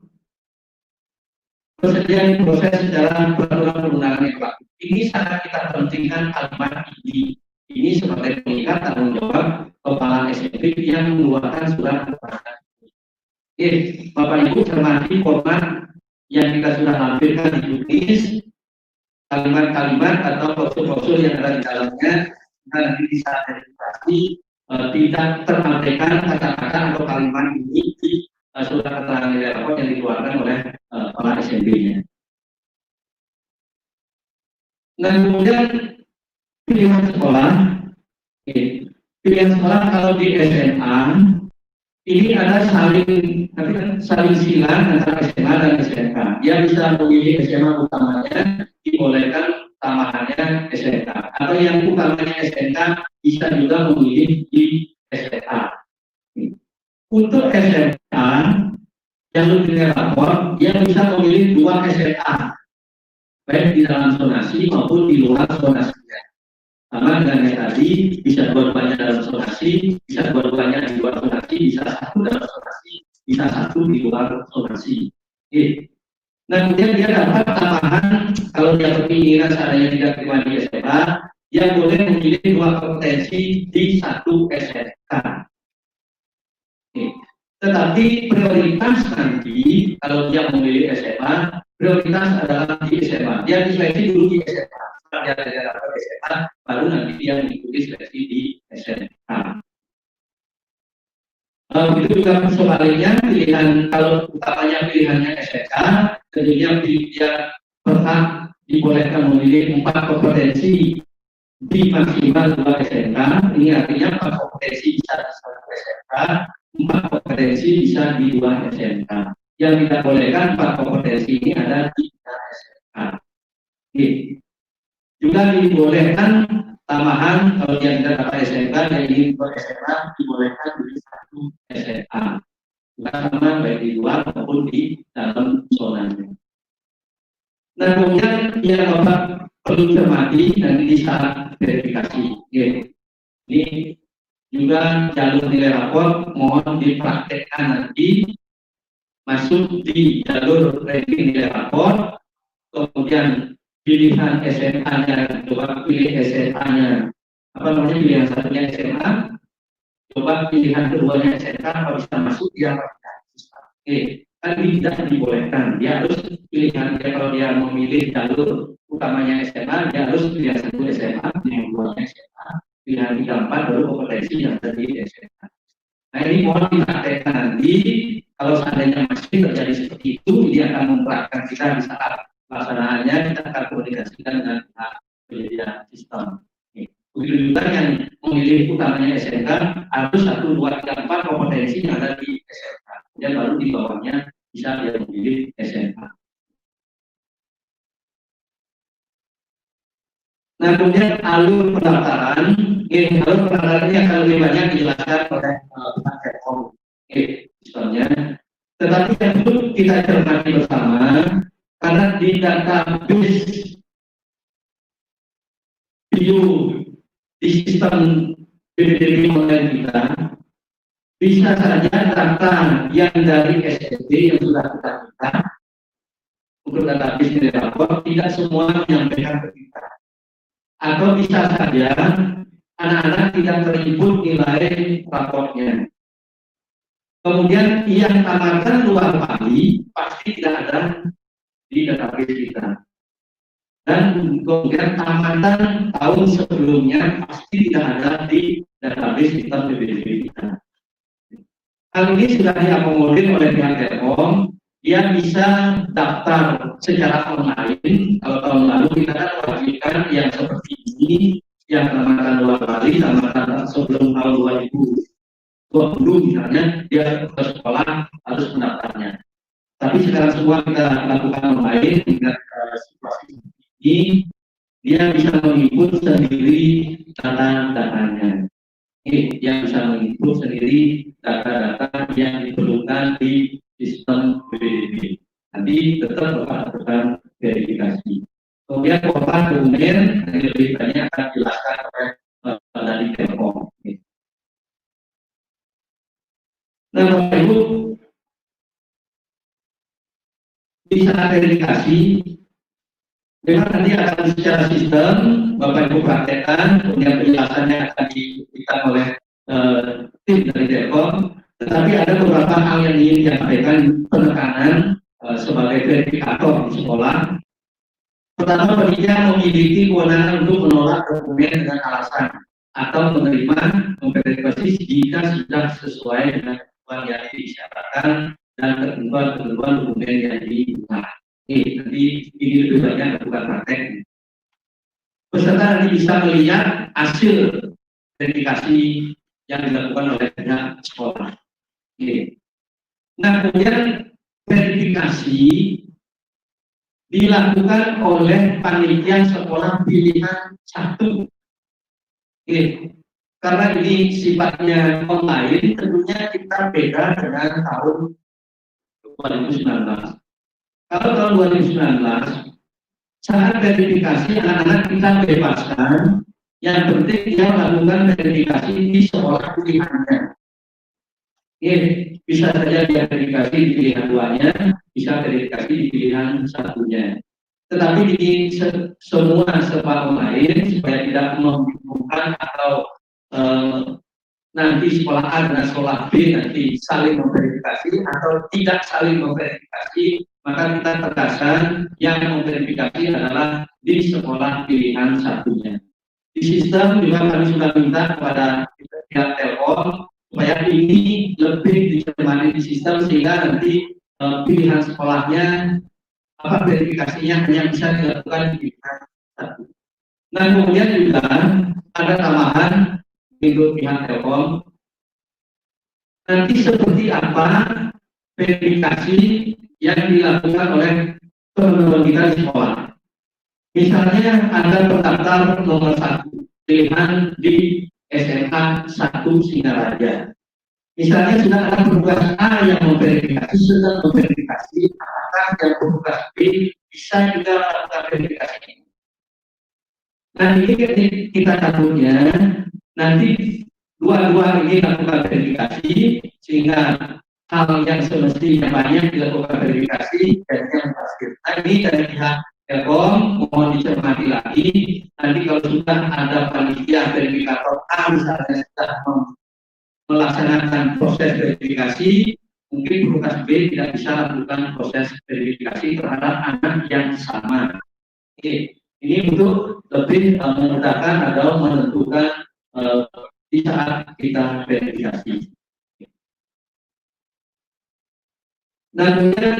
persediaan proses secara peraturan perundangan yang berlaku. Ini sangat kita pentingkan kalimat ini. Ini sebagai pengikat tanggung jawab kepala SMP yang mengeluarkan surat keterangan. Bapak Ibu cermati format yang kita sudah lampirkan di juknis, kalimat-kalimat atau klausul-klausul yang ada di dalamnya, dan bisa verifikasi tidak terabaikan kata-kata atau kalimat ini di surat keterangan nilai rapor yang dikeluarkan oleh kepala SMP-nya. Nah kemudian pilihan sekolah, kalau di SMA ini ada saling silang antara SMA dan SMK. Dia bisa memilih SMA utamanya, dibolehkan tambahannya SMK, atau yang utamanya SMK bisa juga memilih di SMA. Untuk SMK yang lebih rapor, dia bisa memilih 2 SMA, baik di dalam zonasi maupun di luar zonasi. Sama dengan yang tadi, bisa dua-duanya dalam zonasi, bisa dua-duanya di luar zonasi, bisa satu dalam zonasi, bisa satu di luar zonasi. Nah, kemudian dia dapat tambahan kalau dia kepinginan seandainya tidak terima di SMA, dia boleh memilih 2 kompetensi di 1 SMK. Tetapi prioritas nanti kalau dia memilih SMA, prioritas adalah di SMA. Dia diseleksi dulu di SMA. Setelah dia dapat SMA, baru nanti dia mengikuti seleksi di SMA. Begitu juga sebaliknya pilihan kalau utamanya pilihannya SMK, tentunya dia berhak dibolehkan memilih 4 kompetensi di maksimal 2 SMK. Ini artinya 4 kompetensi bisa di 1 SMK, 4 kompetensi bisa di 2 SMK. Yang tidak bolehkan 4 kompetensi ini ada di 3 SMK. Oke. Juga dibolehkan tambahan kalau dia tidak dapat SMK dan ingin ke SMA, dibolehkan di 1 SMA. Bukan sama baik di luar maupun di dalam zonanya. Nah, kemudian yang Bapak perlu cermati dan di saat verifikasi. Ini juga jalur nilai rapor mohon dipraktekkan nanti masuk di jalur ranking nilai rapor, kemudian pilihan SMA-nya, coba pilih SMA-nya, apa namanya pilihan satunya SMA, coba pilihan keduanya SMK, kalau bisa masuk dia kan tidak dibolehkan. Dia harus pilihan dia kalau dia memilih jalur utamanya SMA, dia harus pilihan 1 SMA, pilihan 2 SMA, pilihan 3, 4 baru kompetensi yang ada di SMA. Nah, ini mohon dipraktekkan nanti kalau seandainya masih terjadi seperti itu, dia akan memperhatikan kita di saat pelaksanaannya, kita akan komunikasikan dengan penyedia sistem. Begitu juga yang memilih utamanya SMK harus 1, 2, 3, 4 kompetensi yang ada di SMK. Kemudian baru di bawahnya bisa dia memilih SMK. Nah, kemudian alur pendaftaran, alur pendaftaran ini akan lebih banyak dijelaskan oleh Pak Kekom. Misalnya, tetapi yang perlu kita cermati bersama, karena di database bio di sistem BPDB online kita, bisa saja data yang dari SSD yang sudah kita minta untuk database nilai rapor tidak semua menyampaikan ke kita, atau bisa saja anak-anak tidak terinput nilai raportnya. Kemudian yang tamatan luar Bali pasti tidak ada di database kita. Dan kemudian tamatan tahun sebelumnya pasti tidak ada di database sistem BPDB kita. Hal ini sudah diakomodir oleh pihak Telkom. Dia bisa daftar secara online. Kalau tahun lalu kita kan mewajibkan yang seperti ini, yang tamatan luar Bali, tamatan sebelum tahun 2020 misalnya, dia ke sekolah harus mendaftarnya. Tapi sekarang semua kita lakukan online dengan situasi ini, dia bisa menginput sendiri data-datanya. Dia bisa menginput sendiri data-data yang diperlukan di sistem BPDB. Nanti tetap lakukan verifikasi. Kemudian kota dokumen yang lebih banyak akan dijelaskan oleh dari Telkom. Nah, Bapak Ibu, bisa verifikasi. Memang nanti akan secara sistem, Bapak Ibu praktekkan, kemudian penjelasannya akan diberikan oleh tim dari Telkom. Tetapi ada beberapa hal yang ingin disampaikan penekanan sebagai verifikator di sekolah. Pertama, pendidik memiliki kewenangan untuk menolak dokumen dengan alasan atau menerima memverifikasi jika sudah sesuai dengan ketentuan yang disyaratkan dan ketentuan dokumen yang dibuat. Nanti ini lebih banyak lakukan praktek. Peserta nanti bisa melihat hasil verifikasi yang dilakukan oleh pihak sekolah. Nah, kemudian verifikasi dilakukan oleh panitia sekolah pilihan 1. Karena ini sifatnya online, tentunya kita beda dengan tahun 2019. Kalau tahun 2019, saat verifikasi anak-anak kita bebaskan, yang penting dia melakukan verifikasi di sekolah pilihannya. Bisa saja dia verifikasi di pilihan duanya, bisa verifikasi di pilihan satunya. Tetapi di semua sekolah lain supaya tidak membingungkan atau nanti sekolah A dan sekolah B nanti saling memverifikasi atau tidak saling memverifikasi, maka kita tegaskan yang memverifikasi adalah di sekolah pilihan satunya. Di sistem juga kami sudah minta kepada pihak Telkom supaya ini lebih dicermati di sistem sehingga nanti pilihan sekolahnya apa verifikasinya hanya bisa dilakukan di pilihan satu. Nah kemudian juga ada tambahan untuk pihak Telkom nanti seperti apa verifikasi yang dilakukan oleh teman-teman kita di sekolah. Misalnya Anda terdaftar nomor 1 pilihan di SMA 1 Singaraja. Misalnya sudah ada petugas A yang memverifikasi, sudah memverifikasi, apakah yang petugas B bisa juga melakukan verifikasi ini. Nah ini kita takutnya nanti dua-dua ini lakukan verifikasi sehingga hal yang semestinya banyak dilakukan verifikasi dan yang pasti. Nah ini dari pihak Telkom mohon dicermati lagi. Nanti kalau sudah ada panitia verifikator A misalnya sudah melaksanakan proses verifikasi, mungkin petugas B tidak bisa lakukan proses verifikasi terhadap anak yang sama. Ini untuk lebih memudahkan atau menentukan di saat kita verifikasi. Dan kemudian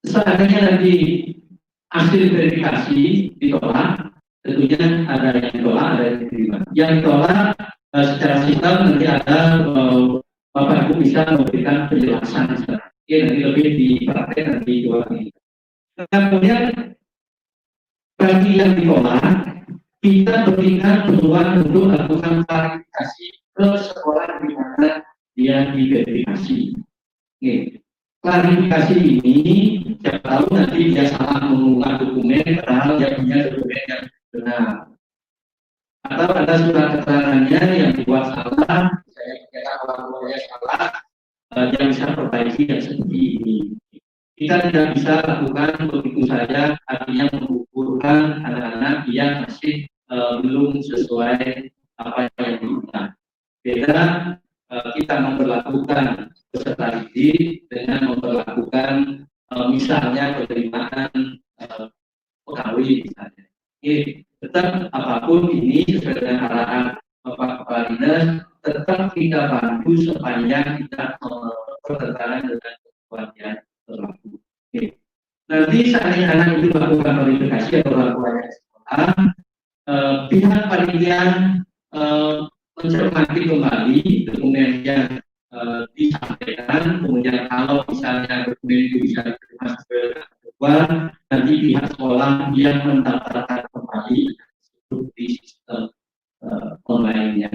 seandainya nanti hasil verifikasi ditolak, tentunya ada yang ditolak, ada yang diterima. Yang ditolak secara sistem nanti ada Bapak Ibu bisa memberikan penjelasan. Nanti lebih dipraktek nanti dua ini. Kemudian bagi yang ditolak, kita berikan peluang untuk melakukan klarifikasi ke sekolah di mana dia diverifikasi. Klarifikasi ini siapa tahu nanti dia salah mengunggah dokumen padahal dia punya dokumen yang benar. Atau ada surat keterangannya yang dibuat salah, saya kira orang tuanya salah, dia bisa perbaiki yang seperti ini. Kita tidak bisa lakukan begitu saja, artinya mengukurkan anak-anak yang masih belum sesuai apa yang diminta. Beda kita memperlakukan peserta didik dengan memperlakukan misalnya penerimaan pegawai misalnya. Tetap apapun ini sesuai dengan arahan Bapak Kepala Dinas, tetap kita bantu sepanjang kita bertentangan dengan ketentuan yang berlaku. Nanti saat anak itu melakukan verifikasi atau laporan sekolah, pihak panitia mencermati kembali dokumen yang disampaikan, kemudian kalau misalnya dokumen itu bisa diterima sebagai kedua, nanti pihak sekolah yang mendaftarkan kembali di sistem online-nya.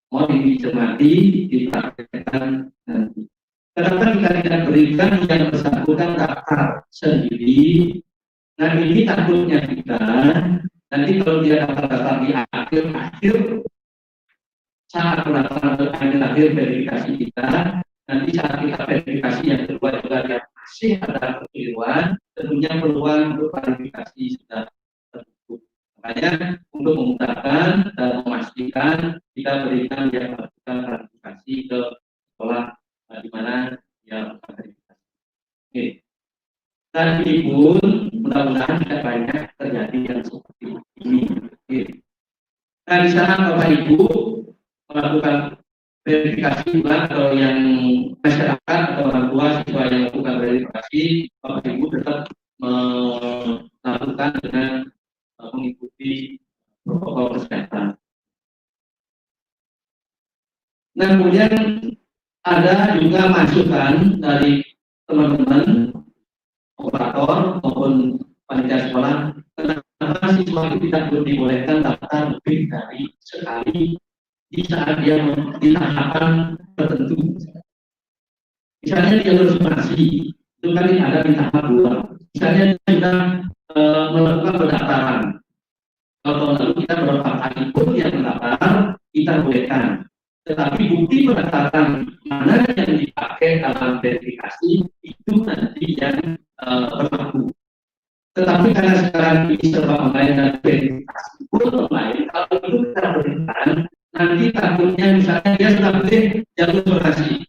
Mohon dicermati, dipraktekkan nanti. Kenapa kita tidak berikan yang bersangkutan daftar sendiri? Nah ini takutnya kita nanti kalau dia daftar di akhir saat melakukan akhir verifikasi kita, nanti saat kita verifikasi yang kedua juga yang masih ada kekeliruan, tentunya peluang untuk klarifikasi sudah tertutup. Makanya untuk memudahkan dan memastikan kita berikan yang melakukan klarifikasi ke sekolah di mana yang verifikasi. Dan ini pun mudah-mudahan tidak banyak terjadi yang seperti ini. Nah di sana Bapak Ibu melakukan verifikasi juga atau yang masyarakat atau orang tua siswa yang melakukan verifikasi, Bapak Ibu tetap melakukan dengan mengikuti protokol kesehatan. Nah kemudian ada juga masukan dari teman-teman operator maupun panitia sekolah, kenapa siswa itu tidak dibolehkan daftar lebih dari sekali di saat dia di tahapan tertentu. Misalnya di jalur zonasi, itu kan ada di tahap 2. Misalnya dia sudah melakukan pendaftaran. Kalau tahun lalu kita beberapa kali pun yang mendaftar, kita bolehkan. Tetapi bukti pendaftaran mana yang dipakai dalam verifikasi itu nanti yang berlaku. Tetapi karena sekarang ini serba online dan verifikasi pun online, kalau itu kita berikan, nanti takutnya misalnya dia sudah beli jalur zonasi,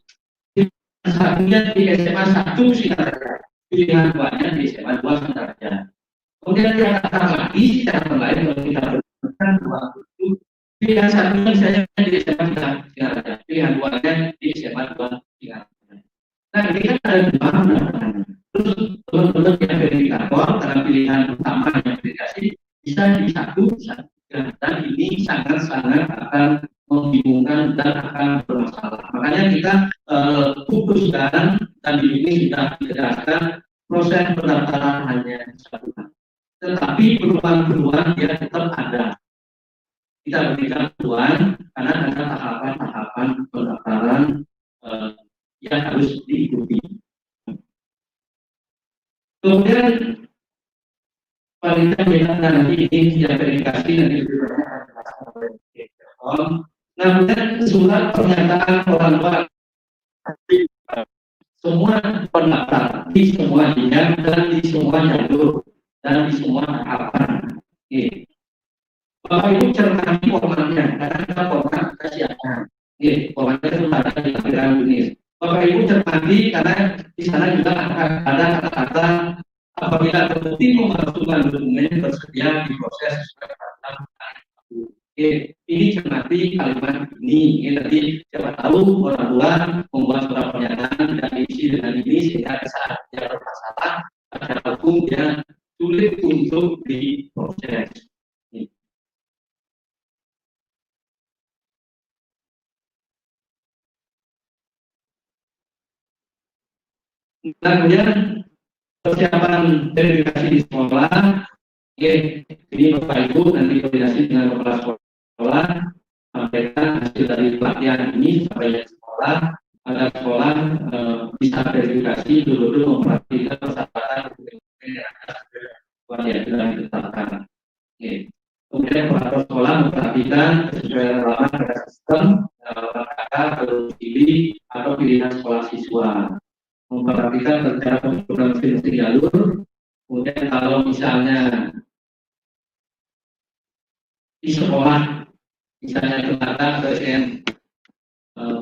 satunya di SMA 1 saja, pilihan duanya di SMA 2 saja. Kemudian dia datang lagi secara online kalau kita berikan ruang itu, pilihan satunya misalnya di SMA 3 saja, pilihan duanya di SMA 2 saja. Nah ini kan ada dua pendaftaran. Terus teman-teman yang verifikator karena pilihan utama yang verifikasi bisa di satu bisa dan ini sangat-sangat akan membingungkan dan akan bermasalah. Makanya kita putuskan dan di sini sudah dijelaskan proses pendaftaran hanya satu kali. Tetapi perubahan-perubahan dia tetap ada. Kita berikan perubahan karena ada tahapan-tahapan pendaftaran yang harus diikuti. Kemudian panitia bilang nanti ini yang verifikasi nanti kemudian surat pernyataan orang tua semua pendaftar di semua jenjang dan di semua jalur dan di semua tahapan. Bapak Ibu cermati formatnya karena kita format kita siapkan. Formatnya itu ada di lampiran ini. Bapak Ibu cermati karena di sana juga ada kata-kata apabila terbukti memasukkan dokumen tersedia di proses ini cermati kalimat ini tadi siapa tahu orang tua membuat surat pernyataan dan diisi dengan ini sehingga saat dia bermasalah ada hukum yang sulit untuk diproses. Kemudian persiapan verifikasi di sekolah, ini Bapak Ibu nanti koordinasi dengan kepala sekolah, sampaikan hasil dari pelatihan ini sampai di sekolah, agar sekolah bisa verifikasi dulu memperhatikan persyaratan yang sudah ditetapkan. Kemudian kepala sekolah memperhatikan kesesuaian halaman pada sistem, atau pilih atau pilihan sekolah siswa. Memperhatikan rencana pembentukan masing-masing jalur. Kemudian kalau misalnya di sekolah misalnya ternyata PSN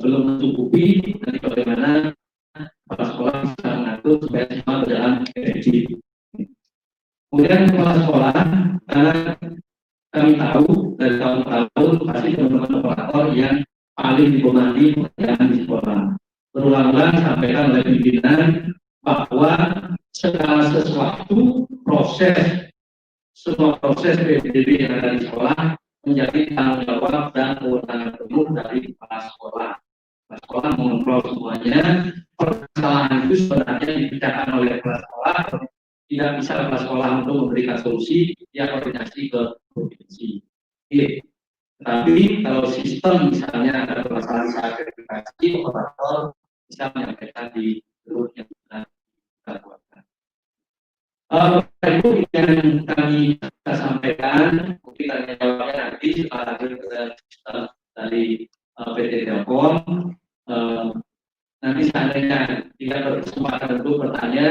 belum mencukupi, nanti bagaimana kepala sekolah bisa mengatur supaya semua berjalan efektif. Kemudian kepala sekolah, karena kami tahu dari tahun ke tahun pasti teman-teman operator yang paling dibebani pekerjaan di sekolah. Berulang-ulang sampaikan oleh pimpinan bahwa segala sesuatu semua proses PPDB yang ada di sekolah menjadi tanggung jawab dan kewenangan penuh dari kepala sekolah. Kepala sekolah mengontrol semuanya. Permasalahan itu sebenarnya dibicarakan oleh kepala sekolah. Tidak bisa kepala sekolah untuk memberikan solusi, dia koordinasi ke provinsi. Tapi kalau sistem misalnya ada masalah saat verifikasi, operator bisa menyampaikan di grup yang sudah kita buatkan. Ibu yang kami sampaikan, mungkin tanya jawabnya nanti setelah dari PT Telkom. Nanti seandainya tidak berkesempatan untuk bertanya,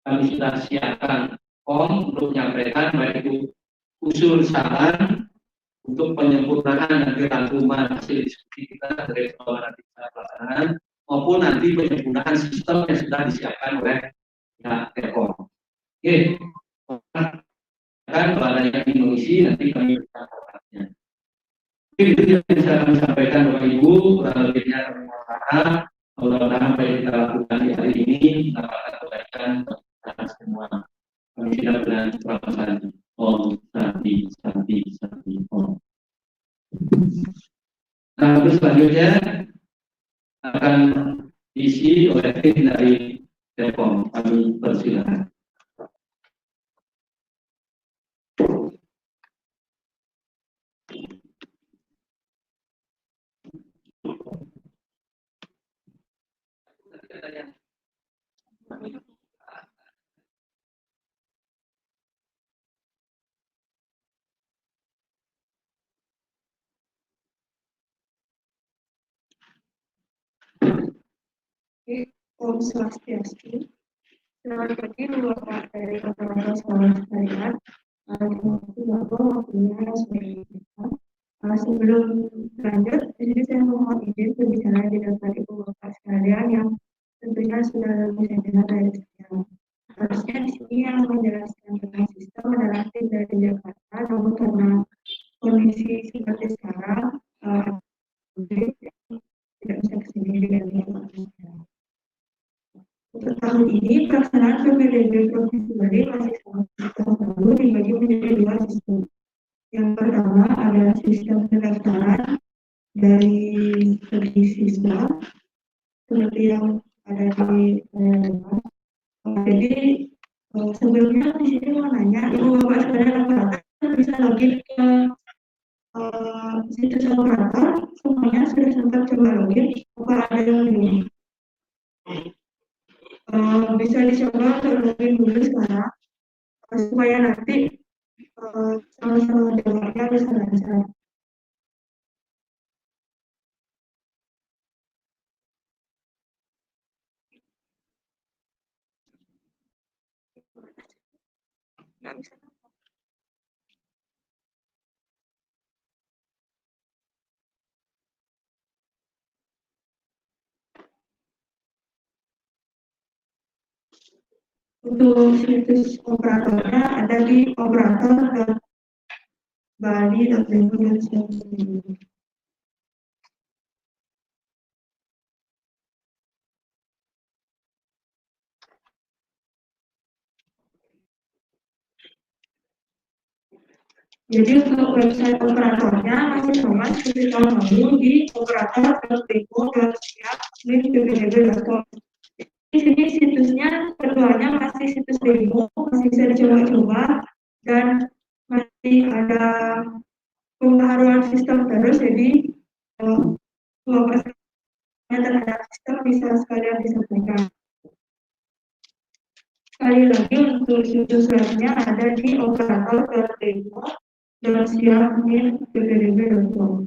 kami sudah siapkan form untuk menyampaikan baik itu usul saran untuk penyempurnaan nanti rangkuman hasil diskusi kita dari sekolah nanti pelaksanaan maupun nanti penyempurnaan sistem yang sudah disiapkan oleh pihak Telkom. Oke, kan kalau ada yang ingin mengisi nanti kami berikan formatnya. Oke, itu yang bisa kami sampaikan Bapak Ibu, kurang lebihnya kami mohon maaf. Mudah-mudahan apa yang kita lakukan di hari ini mendapatkan kebaikan untuk semua. Kami tidak dengan selamat hari. Om Santi Santi Santi Om. Nah, terus selanjutnya akan diisi oleh tim dari Telkom. Kami persilakan. Om Swastiastu. Selamat pagi Bapak dari Operator Sekolah Syariat. Terima kasih Bapak waktunya sebagai kita. Sebelum lanjut, jadi saya mohon izin berbicara di depan Ibu Bapak sekalian yang tentunya sudah lebih senior dari saya. Harusnya di sini yang menjelaskan tentang sistem adalah tim dari Jakarta, namun karena kondisi seperti sekarang, tidak bisa kesini dengan yang untuk tahun ini, pelaksanaan PPDB Provinsi Bali masih sama tahun lalu dibagi menjadi dua sistem. Yang pertama adalah sistem pendaftaran dari segi siswa, seperti yang ada di jadi sebelumnya di sini mau nanya, Ibu Bapak sekalian apakah bisa login ke situs operator, semuanya sudah sempat coba login, apa ada yang belum? Bisa dicoba untuk login dulu sekarang supaya nanti sama-sama dengarnya bisa lancar. Nggak bisa. Untuk situs operatornya ada di operator.bali.go.id. Jadi untuk website operatornya masih sama seperti tahun lalu di operator.demo.siap.ppdb.com. Di sini situsnya keduanya masih situs demo, masih bisa dicoba-coba dan masih ada pembaharuan sistem terus, jadi terhadap sistem bisa sekalian disampaikan. Sekali lagi untuk situs webnya ada di operator.demo.siap.ppdb.com.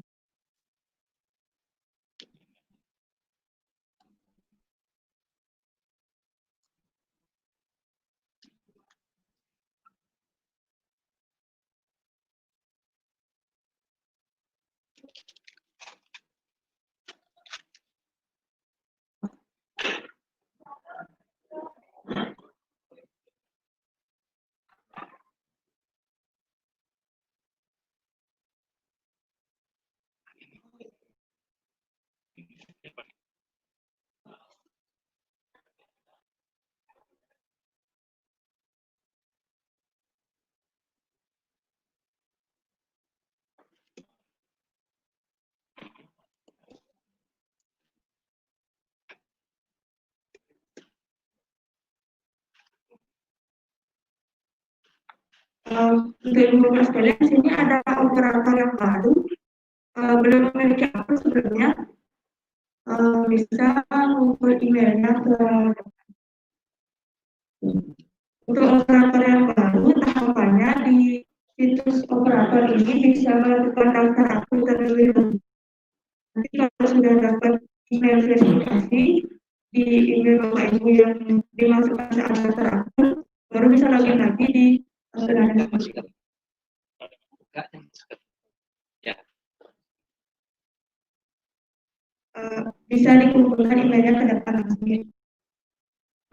Untuk Ibu sekalian, di sini ada operator yang baru, belum memiliki akun sebelumnya, bisa mengumpul emailnya ke untuk operator yang baru. Tahapannya di situs operator ini bisa melakukan daftar akun terlebih dahulu. Nanti kalau sudah dapat email verifikasi di email Bapak Ibu yang dimasukkan saat daftar akun, baru bisa login lagi di bisa dikumpulkan emailnya ke depan langsung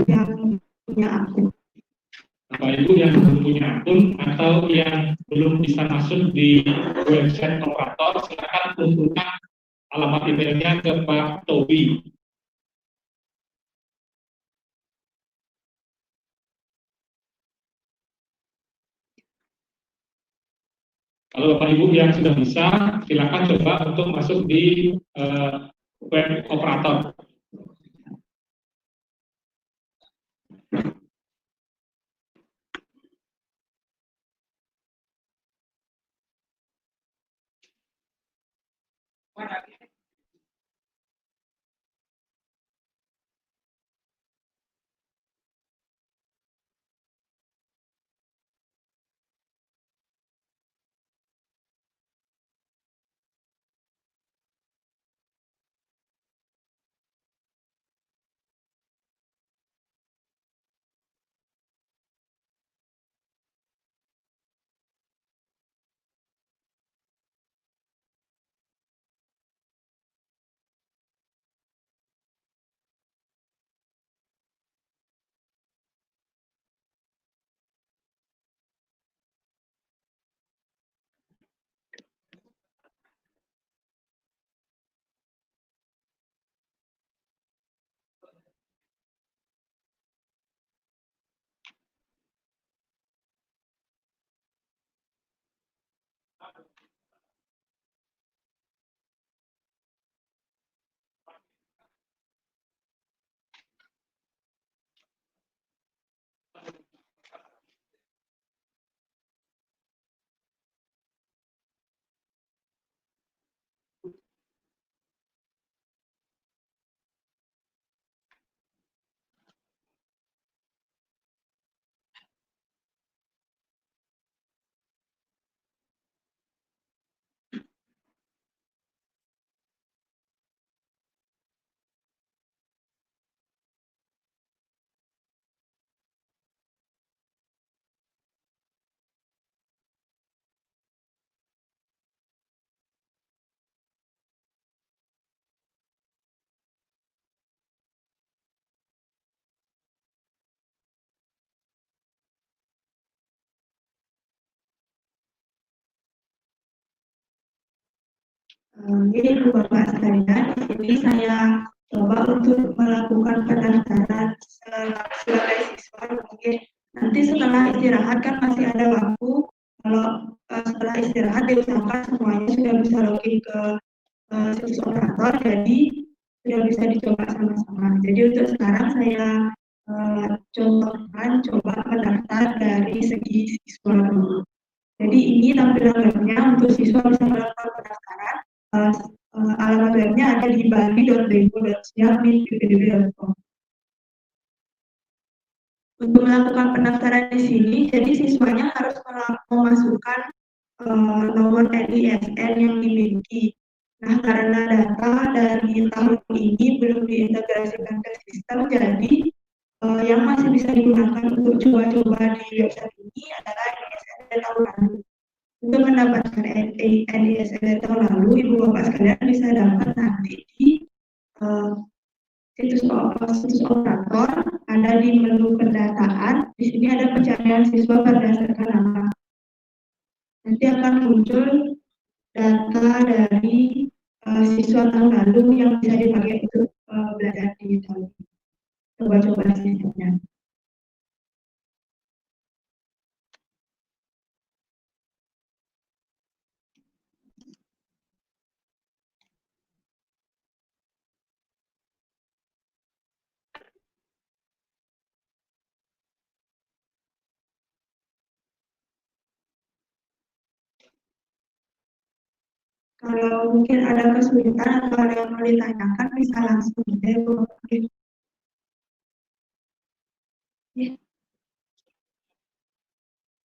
yang punya akun. Bapak Ibu yang belum punya akun atau yang belum bisa masuk di website operator, silakan kumpulkan alamat emailnya ke Pak Tobi. Kalau Bapak Ibu yang sudah bisa, silakan coba untuk masuk di web operator. Jadi Bapak sekalian, di sini saya coba untuk melakukan pendaftaran sebagai siswa. Mungkin nanti setelah istirahat kan masih ada waktu. Kalau setelah istirahat diusahakan semuanya sudah bisa login ke situs operator, jadi sudah bisa dicoba sama-sama. Jadi untuk sekarang saya contohkan coba mendaftar dari segi siswa dulu. Jadi ini tampilan webnya untuk siswa bisa melakukan pendaftaran. Uh, Alamat webnya ada di bali.demo.siap.ppdb.com. Untuk melakukan pendaftaran di sini, jadi siswanya harus memasukkan nomor NISN yang dimiliki. Nah, karena data dari tahun ini belum diintegrasikan ke sistem, jadi yang masih bisa digunakan untuk coba-coba di website ini adalah NISN dari tahun lalu. Untuk mendapatkan NISN dari tahun lalu, Ibu Bapak sekalian bisa dapat nanti di situs operator, ada di menu pendataan. Di sini ada pencarian siswa berdasarkan nama. Nanti akan muncul data dari siswa tahun lalu yang bisa dipakai untuk belajar digital. Coba-coba sistemnya. Kalau mungkin ada kesulitan atau ada yang mau ditanyakan, bisa langsung deh.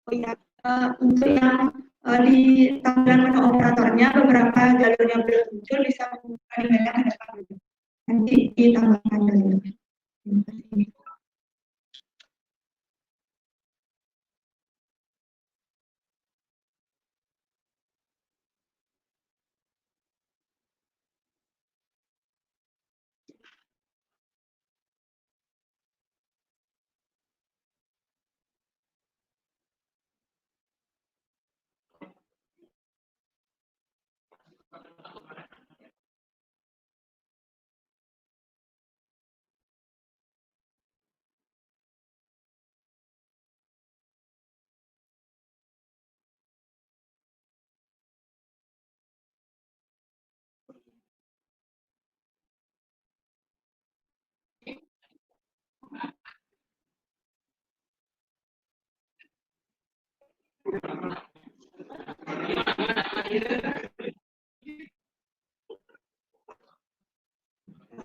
Oh ya, untuk yang di tampilan menu operatornya beberapa jalur yang belum muncul bisa membuka di banyak hadapan dulu. Nanti ditambahkan jalur.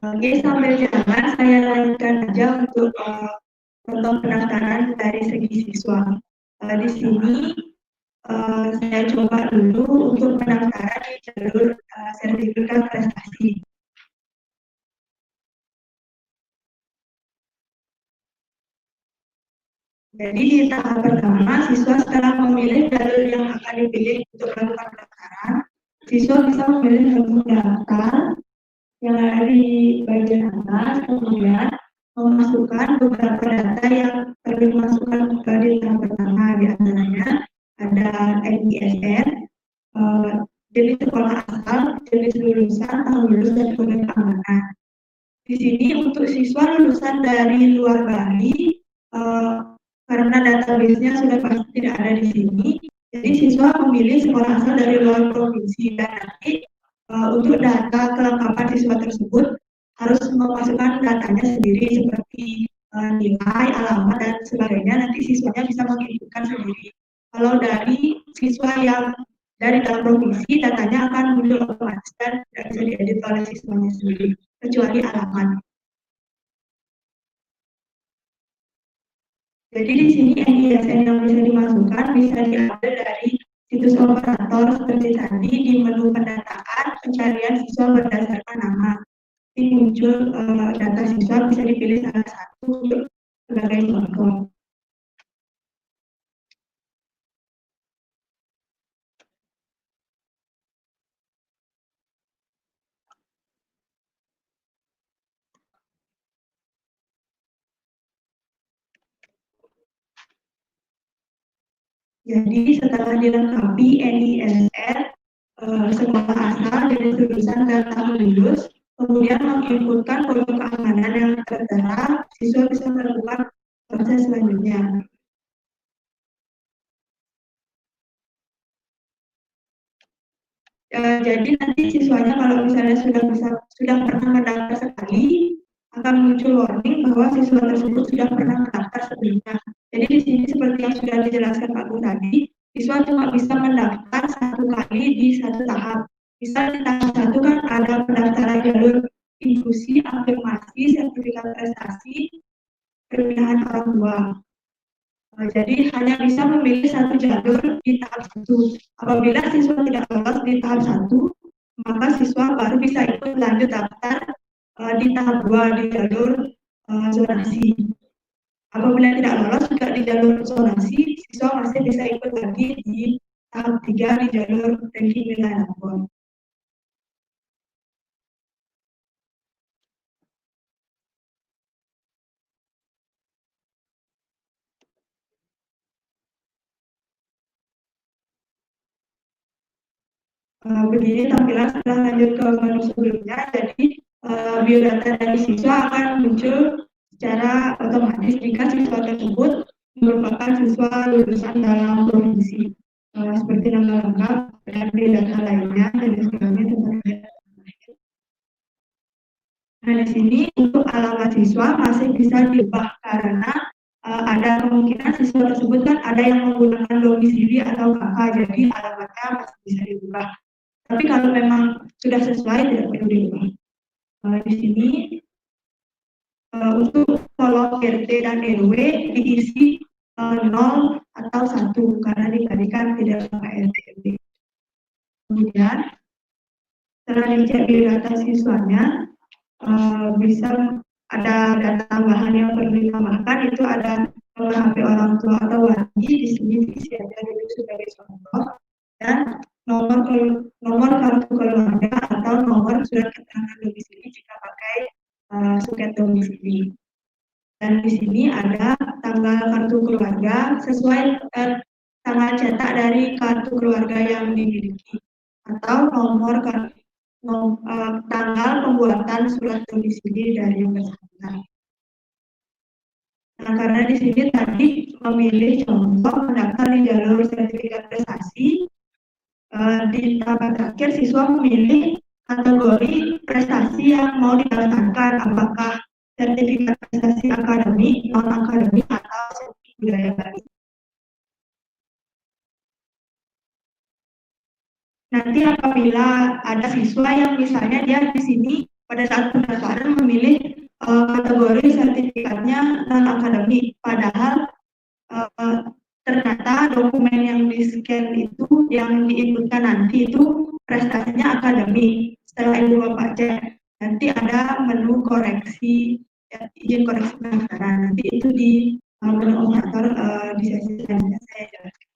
Oke, sambil jalan saya lanjutkan aja untuk contoh pendaftaran dari segi siswa. Di sini saya coba dulu untuk pendaftaran di jalur sertifikat prestasi. Jadi di tahap pertama, siswa setelah memilih jalur yang akan dipilih untuk melakukan pendaftaran, siswa bisa memilih menu daftar yang ada di bagian atas, kemudian memasukkan beberapa data yang perlu dimasukkan di tahap pertama, di antaranya ada NISN, jenis sekolah asal, jenis lulusan, tahun lulus, dan kemudian keamanan. Di sini untuk siswa lulusan dari luar Bali, karena database-nya sudah pasti tidak ada di sini, jadi siswa memilih sekolah asal dari luar provinsi, dan nanti untuk data kelengkapan siswa tersebut harus memasukkan datanya sendiri seperti nilai, alamat, dan sebagainya. Nanti siswanya bisa menginputkan sendiri. Kalau dari siswa yang dari dalam provinsi, datanya akan muncul otomatis dan tidak bisa diedit oleh siswanya sendiri, kecuali alamat. Jadi di sini NISN yang bisa dimasukkan bisa diambil dari situs operator seperti tadi di menu pendataan, pencarian siswa berdasarkan nama. Ini muncul data siswa, bisa dipilih salah satu untuk sebagai contoh. Jadi setelah dilengkapi NISN, sekolah asal dari jurusan dan tahun lulus, kemudian menginputkan kode keamanan yang tertera, siswa bisa melakukan proses selanjutnya. Jadi nanti siswanya kalau misalnya sudah pernah mendaftar sekali, akan muncul warning bahwa siswa tersebut sudah pernah mendaftar sebelumnya. Jadi di sini seperti yang sudah dijelaskan Pak Gun tadi, siswa cuma bisa mendaftar satu kali di satu tahap. Misal di tahap satu kan ada pendaftaran jalur inklusi, afirmasi, sertifikat prestasi, perpindahan orang tua. Jadi hanya bisa memilih satu jalur di tahap satu. Apabila siswa tidak lolos di tahap satu, maka siswa baru bisa ikut lanjut daftar di tahap dua di jalur zonasi. Apabila tidak lolos juga di jalur zonasi, siswa masih bisa ikut lagi di tahap tiga di jalur ranking wilayah lapor. Begini tampilan setelah lanjut ke menu sebelumnya. Jadi biodata dari siswa akan muncul secara otomatis jika siswa tersebut merupakan siswa lulusan dalam provinsi, seperti nama lengkap dan biodata lainnya dan sebagainya. Nah, di sini untuk alamat siswa masih bisa diubah karena ada kemungkinan siswa tersebut kan ada yang menggunakan domisili atau KK, jadi alamatnya masih bisa diubah. Tapi kalau memang sudah sesuai tidak perlu diubah. Di sini untuk kolom RT dan RW diisi 0 atau 1 karena dibandingkan tidak sama RT RW. Kemudian setelah dicek di data siswanya bisa ada data tambahan yang perlu ditambahkan, itu ada nomor HP orang tua atau wali, di sini diisi aja dulu sebagai contoh, dan nomor kartu keluarga atau nomor surat keterangan domisili jika pakai suket domisili. Dan di sini ada tanggal kartu keluarga sesuai tanggal cetak dari kartu keluarga yang dimiliki atau nomor tanggal pembuatan surat domisili dari yang bersangkutan. Nah, karena di sini tadi memilih contoh mendaftar di jalur sertifikat prestasi, di tahap terakhir siswa memilih kategori prestasi yang mau didaftarkan, apakah sertifikat prestasi akademik, non akademik, atau sertifikat budaya baru. Nanti apabila ada siswa yang misalnya dia di sini pada saat pendaftaran memilih kategori sertifikatnya non akademik, padahal ternyata dokumen yang di-scan itu yang diinputkan nanti itu prestasinya akademik. Setelah itu Bapak cek, nanti ada menu koreksi, izin koreksi pendaftaran. Nanti itu di menu operator di sesi selanjutnya saya jelaskan.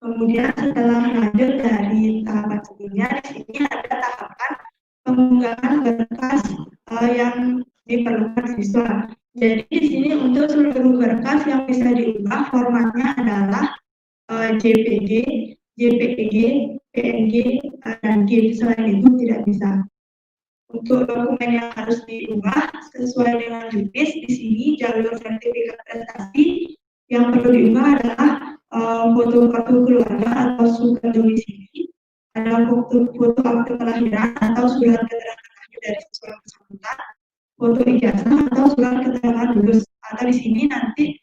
Kemudian setelah lanjut dari tahapan sebelumnya, di sini ada tahapan pengunggahan berkas yang diperlukan siswa. Jadi di sini untuk seluruh berkas yang bisa diubah formatnya adalah JPG, JPEG, PNG, dan GIF. Selain itu tidak bisa. Untuk dokumen yang harus diubah sesuai dengan juknis, di sini jalur sertifikat prestasi yang perlu diubah adalah foto kartu keluarga atau surat domisili, ada foto akte kelahiran atau surat keterangan lahir dari siswa bersangkutan, foto ijazah atau surat keterangan lulus, atau di sini nanti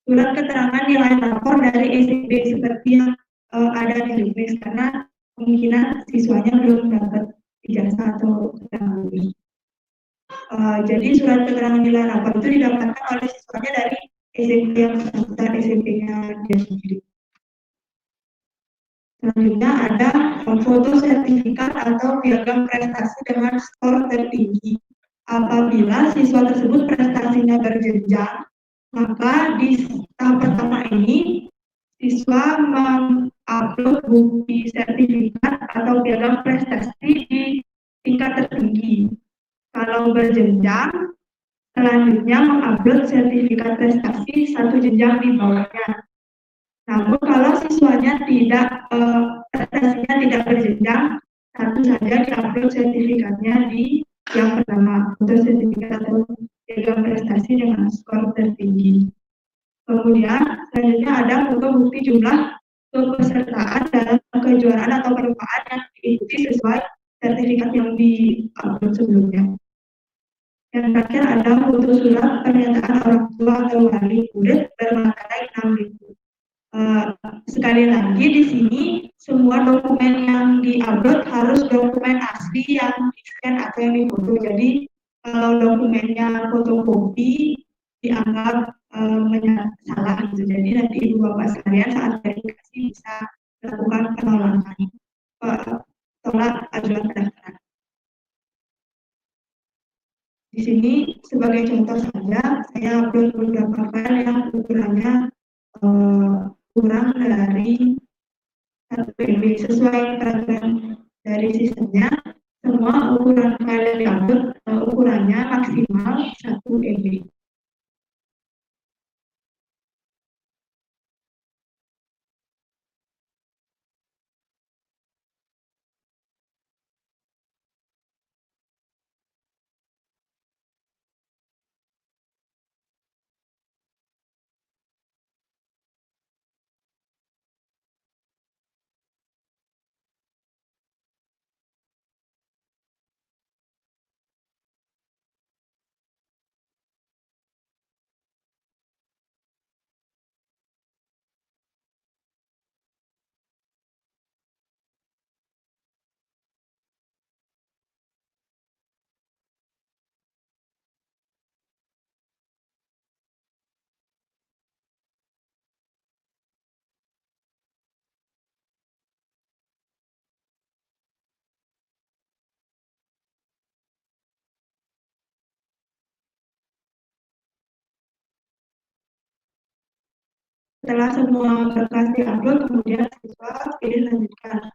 surat keterangan nilai rapor dari SMP seperti yang ada di juknis, karena kemungkinan siswanya belum dapat ijazah atau keterangan lulus. Jadi surat keterangan nilai rapor itu didapatkan oleh siswanya dari SMP yang bersangkutan, SMP-nya dia sendiri. Selanjutnya ada foto sertifikat atau piagam prestasi dengan skor tertinggi. Apabila siswa tersebut prestasinya berjenjang, maka di tahap pertama ini siswa mengupload bukti sertifikat atau piagam prestasi di tingkat tertinggi. Kalau berjenjang, selanjutnya mengupload sertifikat prestasi satu jenjang di bawahnya. Namun kalau siswanya tidak prestasinya tidak berjenjang, satu saja diupload sertifikatnya di yang pertama untuk sertifikat atau piagam prestasi dengan skor tertinggi. Kemudian selanjutnya ada foto bukti jumlah kepesertaan dalam kejuaraan atau perlombaan yang diikuti sesuai sertifikat yang di-upload sebelumnya. Yang terakhir ada foto surat pernyataan orang tua atau wali murid bermaterai 6.000. Sekali lagi di sini semua dokumen yang di-upload harus dokumen asli yang di-scan atau yang difoto. Jadi kalau dokumennya fotokopi dianggap salah gitu. Jadi nanti ibu bapak sekalian saat verifikasi bisa melakukan penolakan, tolak ajuan pendaftaran. Di sini sebagai contoh saja saya upload beberapa file yang ukurannya kurang dari 1 MB sesuai peraturan dari sistemnya. Semua ukuran file yang diupload ukurannya maksimal 1 MB. Setelah semua berkas diupload, kemudian siswa pilih lanjutkan.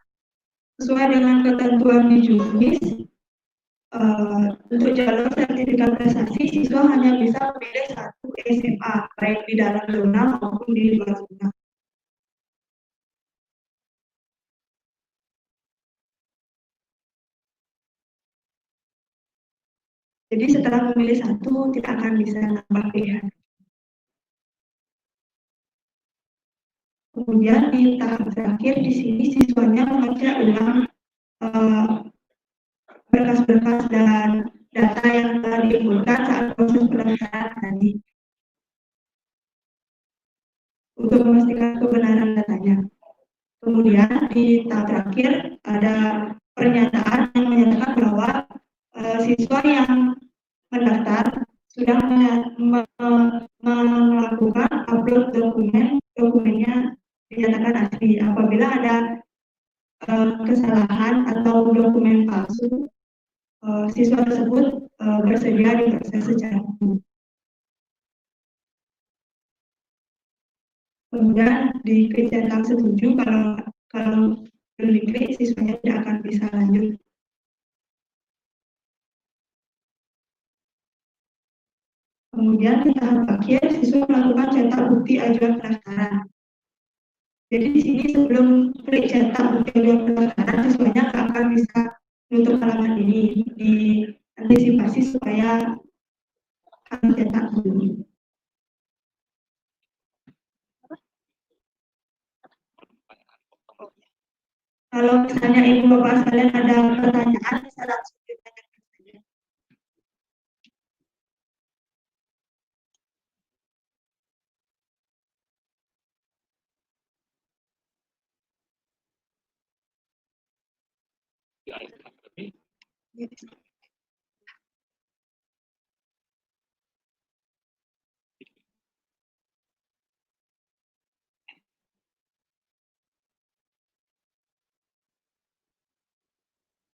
Sesuai dengan ketentuan di Juknis, untuk jalur sertifikat prestasi, siswa hanya bisa memilih 1 SMA, baik di dalam zona maupun di luar zona. Jadi setelah memilih 1, tidak akan bisa nambah pilihan. Kemudian di tahap terakhir di sini siswanya mengecek ulang berkas-berkas dan data yang telah diinputkan saat proses pendaftaran tadi untuk memastikan kebenaran datanya. Kemudian di tahap terakhir ada pernyataan yang menyatakan bahwa siswa yang mendaftar sudah melakukan upload dokumennya dinyatakan asli. Apabila ada kesalahan atau dokumen palsu, siswa tersebut bersedia diproses secara hukum. Kemudian diklik centang setuju, kalau belum diklik siswanya tidak akan bisa lanjut. Kemudian di tahap akhir siswa melakukan cetak bukti ajuan pendaftaran. Jadi di sini sebelum klik cetak bukti ajuan pendaftaran, siswanya akan bisa menutup halaman ini, diantisipasi supaya harus cetak dulu. Kalau misalnya ibu bapak sekalian ada pertanyaan, bisa langsung ditanyakan saja.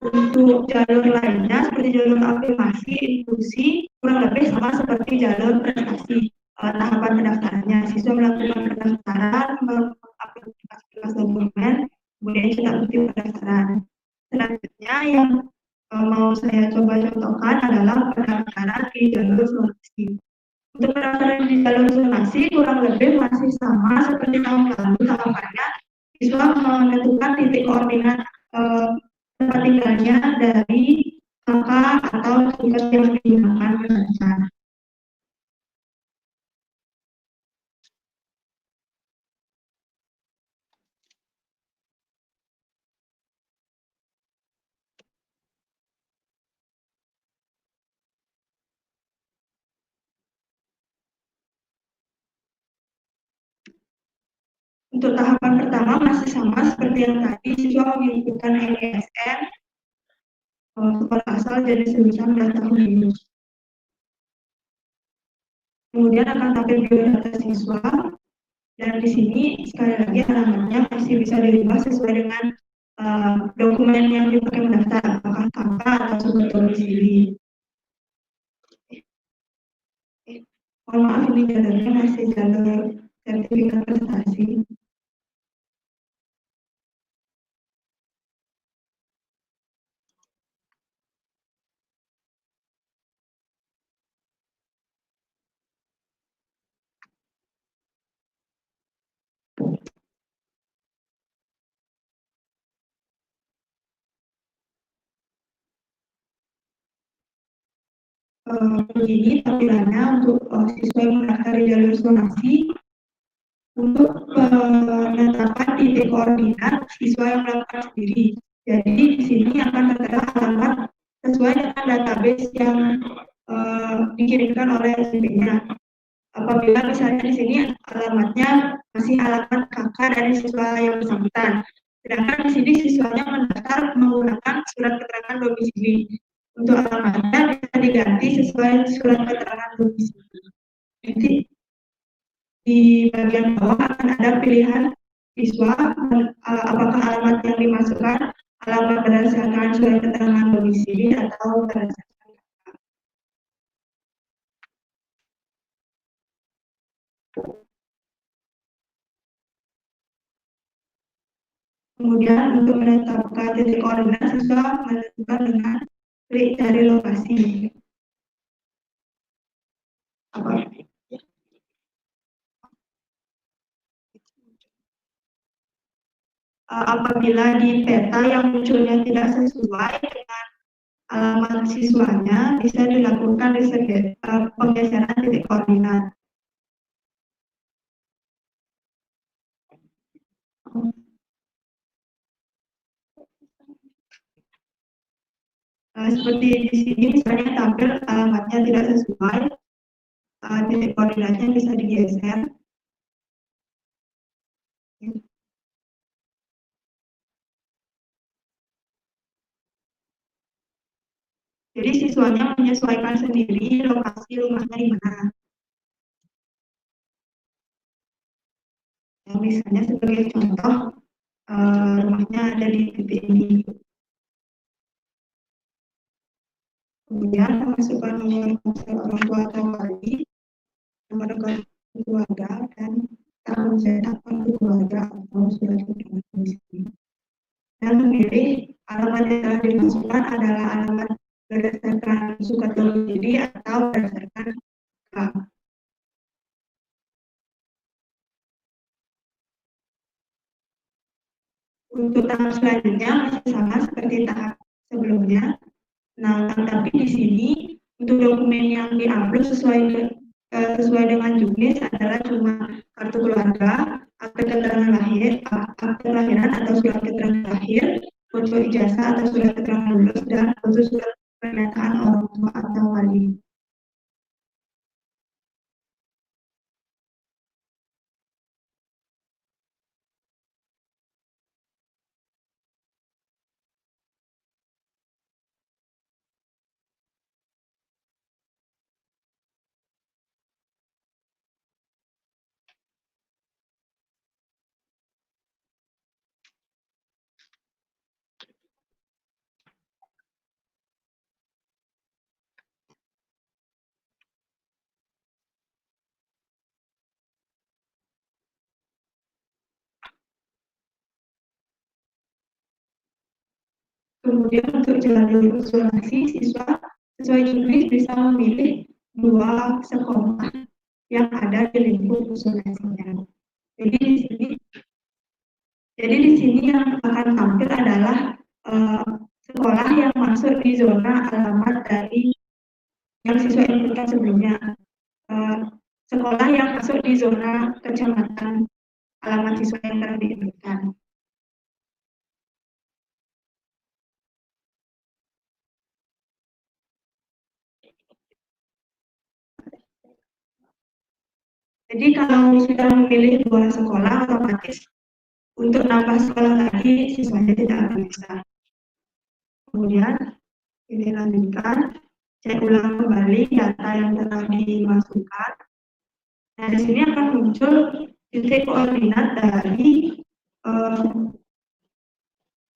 Untuk jalur lainnya seperti jalur afirmasi, inklusi, kurang lebih sama seperti jalur prestasi. Tahapan pendaftarannya, siswa melakukan pendaftaran, mengupload berkas dokumen, kemudian cetak bukti pendaftaran. Selanjutnya yang mau saya coba contohkan adalah pendaftaran di jalur zonasi. Untuk pendaftaran di jalur zonasi kurang lebih masih sama seperti tahun lalu tahapannya. Siswa menentukan titik koordinat tempat tinggalnya dari kakak atau tugas yang digunakan belajar. Untuk tahapan pertama masih sama seperti yang tadi, siswa menginputkan NISN, sekolah asal, jenis lulusan, dan tahun lulus. Kemudian akan tampil biodata siswa, dan di sini sekali lagi alamatnya masih bisa dirubah sesuai dengan dokumen yang dipakai mendaftar, apakah kakak atau surat domisili. Mohon maaf, ini jalurnya masih jalur sertifikat prestasi. Begini tampilannya untuk siswa yang mendaftar di jalur zonasi. Untuk penetapan titik koordinat, siswa yang melakukan sendiri. Jadi di sini akan tertera alamat sesuai dengan database yang dikirimkan oleh SMP-nya. Apabila misalnya di sini alamatnya masih alamat kakak dari siswa yang bersangkutan, sedangkan di sini siswanya mendaftar menggunakan surat keterangan domisili. Untuk alamatnya bisa diganti sesuai surat keterangan domisili. Jadi di bagian bawah akan ada pilihan siswa, apakah alamat yang dimasukkan alamat berdasarkan surat keterangan domisili atau berdasarkan. Kemudian untuk menetapkan titik koordinat, siswa menentukan dengan klik cari lokasi. Apabila di peta yang munculnya tidak sesuai dengan alamat siswanya, bisa dilakukan penggeseran titik koordinat. Seperti di sini misalnya tampil alamatnya tidak sesuai, titik koordinatnya bisa digeser. Jadi siswanya menyesuaikan sendiri lokasi rumahnya di mana. Ya, misalnya sebagai contoh, rumahnya ada di titik ini. Kemudian memasukkan nomor ponsel orang tua atau wali, nomor rekening keluarga, dan tahun cetak kartu keluarga atau surat keterangan domisili. Dan memilih alamat yang telah dimasukkan adalah alamat berdasarkan surat domisili atau berdasarkan KK. Untuk tahap selanjutnya masih sama seperti tahap sebelumnya. Nah, tapi di sini untuk dokumen yang diupload sesuai dengan juknis adalah cuma kartu keluarga, akte keterangan lahir, akte kelahiran atau surat keterangan lahir, foto ijazah atau surat keterangan lulus, dan foto surat pernyataan orang tua atau wali. Kemudian untuk jalur zonasi, siswa sesuai juknis bisa memilih 2 sekolah yang ada di lingkup zonasinya. Jadi di sini yang akan tampil adalah sekolah yang masuk di zona alamat dari yang siswa inputkan sebelumnya. Sekolah yang masuk di zona kecamatan alamat siswa yang telah diinputkan. Jadi kalau sudah memilih 2 sekolah, otomatis untuk nambah sekolah lagi siswanya tidak akan bisa. Kemudian ini lanjutkan, cek ulang kembali data yang telah dimasukkan. Nah, di sini akan muncul titik koordinat dari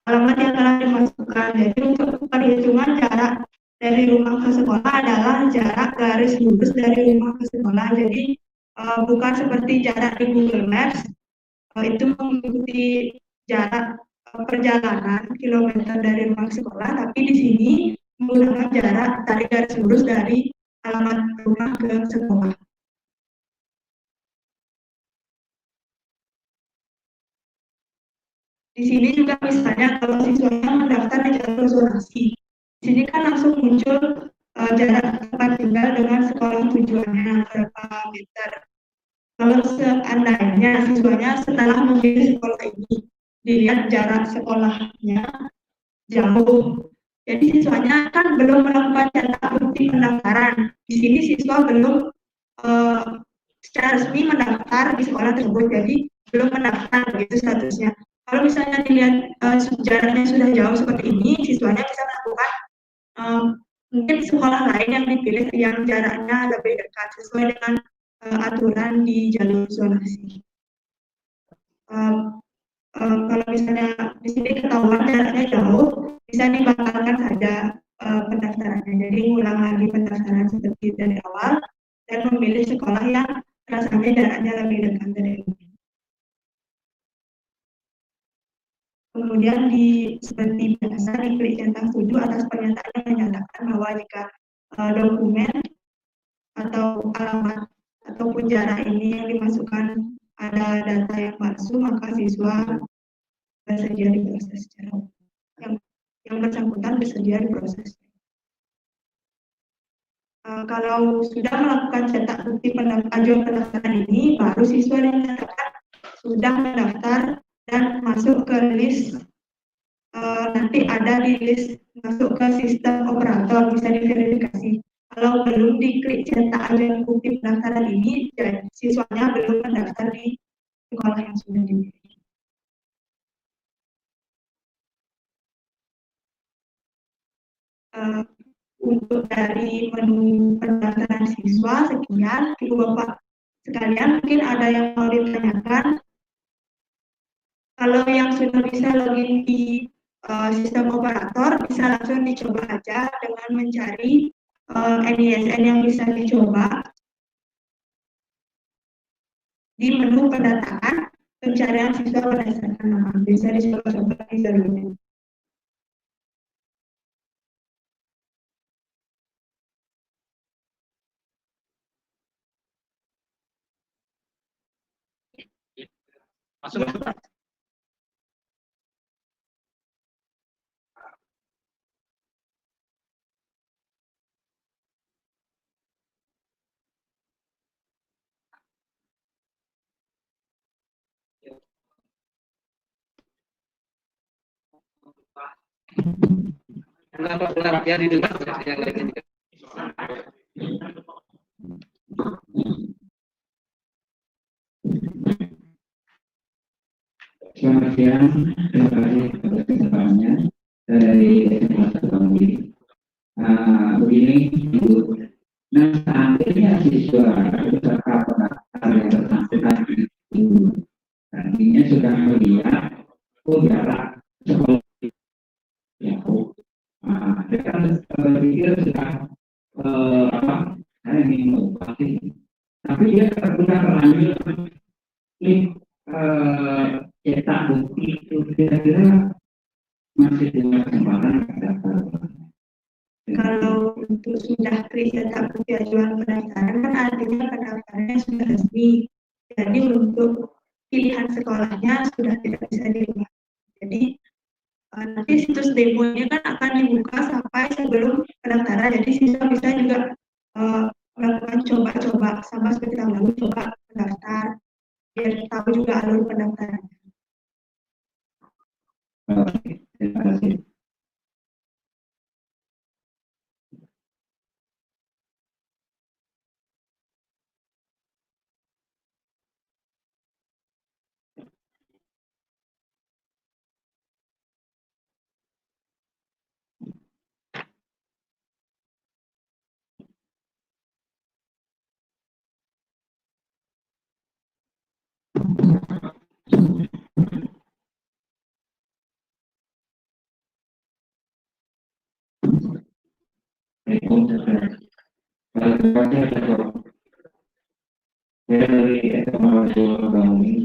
alamat yang telah dimasukkan. Jadi untuk perhitungan jarak dari rumah ke sekolah adalah jarak garis lurus dari rumah ke sekolah. Jadi bukan seperti jarak di Google Maps, itu mengikuti jarak perjalanan kilometer dari rumah ke sekolah, tapi di sini menggunakan jarak tarik garis lurus dari alamat rumah ke sekolah. Di sini juga misalnya kalau siswanya mendaftar di jalur zonasi, di sini kan langsung muncul jarak tempat tinggal dengan sekolah tujuannya berapa meter. Kalau seandainya siswanya setelah memilih sekolah ini dilihat jarak sekolahnya jauh, jadi siswanya kan belum melakukan cetak bukti pendaftaran. Di sini siswa belum secara resmi mendaftar di sekolah tersebut, jadi belum mendaftar begitu statusnya. Kalau misalnya dilihat jaraknya sudah jauh seperti ini, siswanya bisa melakukan mungkin sekolah lain yang dipilih yang jaraknya lebih dekat sesuai dengan aturan di jalur zonasi. Kalau misalnya di sini ketahuan jaraknya jauh, bisa dibatalkan saja pendaftarannya. Jadi ulang lagi pendaftaran seperti dari awal dan memilih sekolah yang rasanya jaraknya lebih dekat dari ini. Kemudian seperti biasa diklik centang setuju atas pernyataan yang menyatakan bahwa jika dokumen atau alamat ataupun jarak ini yang dimasukkan ada data yang palsu, maka siswa bersedia diproses secara yang bersangkutan bersedia diproses. Kalau sudah melakukan cetak bukti ajuan pendaftaran ini, baru siswa dinyatakan sudah mendaftar dan masuk ke list, nanti ada di list masuk ke sistem operator, bisa diverifikasi. Kalau belum diklik cetak ajuan bukti pendaftaran ini, siswanya belum mendaftar di sekolah yang sudah dipilih. Untuk dari menu pendaftaran siswa sekian, Ibu Bapak sekalian, mungkin ada yang mau ditanyakan. Kalau yang sudah bisa login di sistem operator, bisa langsung dicoba aja dengan mencari NISN yang bisa dicoba di menu pendataan pencarian siswa berdasarkan nama. Bisa dicoba-coba di jalurnya. Masuk. Kenapa ya didengar yang lain juga? Selamat siang, terima kasih atas kesempatannya dari masa kami. Begini, Ibu. Nah, seandainya siswa peserta pendaftaran yang bersangkutan itu artinya sudah melihat jarak sekolah jauh. Saya kan berpikir sudah saya ingin mengubah ini. Tapi dia sudah terlanjur ini cetak bukti itu kira-kira masih punya kesempatan mendaftar. Kalau untuk sudah kris atau pengajuan pendaftaran kan artinya pendaftarannya sudah resmi. Jadi untuk pilihan sekolahnya sudah tidak bisa dirubah. Jadi nanti situs demonya kan akan dibuka sampai sebelum pendaftaran. Jadi siswa bisa juga melakukan coba-coba sama seperti tahun lalu, coba pendaftar biar tahu juga alur pendaftaran. Oke, terima kasih. Dari ekonomi kami,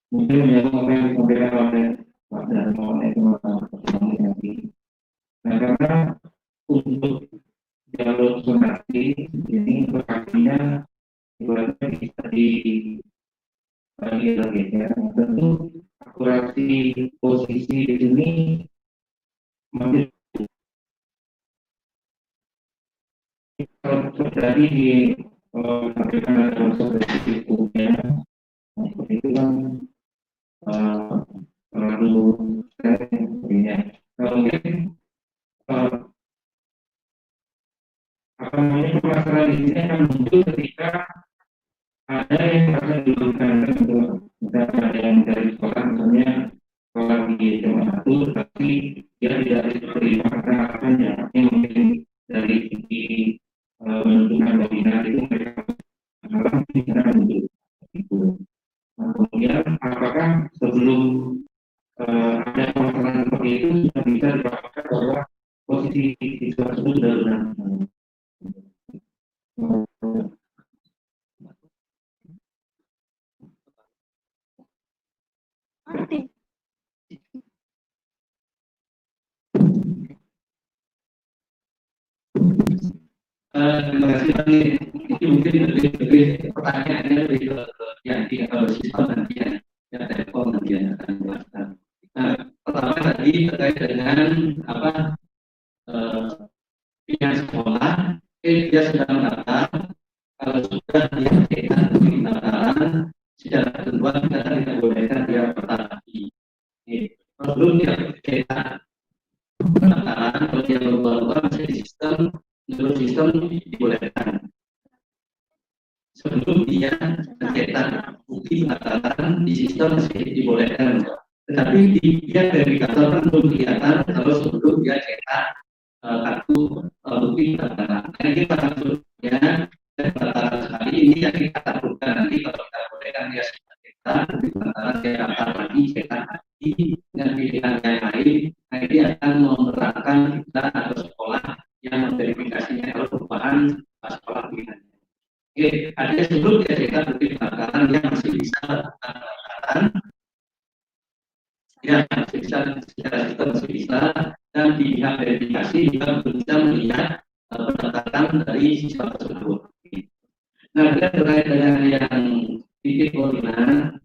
mungkin yang disampaikan oleh Pak Darmo ekonomi nanti. Nah, karena untuk jalur zonasi ini lokasinya ibaratnya bisa dibagi lagi ya. Tentu akurasi posisi di sini masih terjadi di sampaikan proses resikonya seperti itu kan terlalu sebenarnya kalau mungkin apa namanya permasalahan di sini akan muncul ketika ada yang akan diberikan untuk misalnya ada yang dari sekolah misalnya sekolah di SMA 1 tapi dia tidak diterima karena alasannya yang mungkin dari segi menentukan dominan itu mereka masalah bisa muncul itu. Nah, kemudian apakah sebelum ada permasalahan seperti itu sudah bisa dipastikan bahwa posisi siswa tersebut sudah benar. Terima kasih tadi. Itu mungkin lebih pertanyaannya lebih ke yang di sistem nanti yang Telkom nanti yang akan menjelaskan. Nah, pertama tadi terkait dengan apa pihak sekolah, dia sudah mendaftar. Kalau sudah dia cetak pendaftaran, secara ketentuan kita tidak bolehkan dia bertanding. Sebelum dia cetak pendaftaran, kalau dia berubah-ubah masih di sistem, menurut sistem dibolehkan. Sebelum dia mencetak bukti pendaftaran di sistem masih dibolehkan. Tetapi dia verifikator kan belum kelihatan kalau sebelum dia cetak kartu bukti pendaftaran. Nah, ini maksudnya pendaftaran sekali ini yang kita takutkan nanti kalau kita bolehkan dia cetak bukti pendaftaran dia daftar lagi cetak lagi dengan pilihan yang lain. Nah, ini akan memberatkan kita atau sekolah yang memverifikasinya kalau perubahan sekolah pilihannya. Oke, ada sebelum dia cetak bukti pendaftaran dia masih bisa pendaftaran. Ya, masih bisa secara sistem masih bisa dan pihak verifikasi juga bisa melihat pendaftaran dari siswa tersebut. Nah, terkait dengan yang titik koordinat,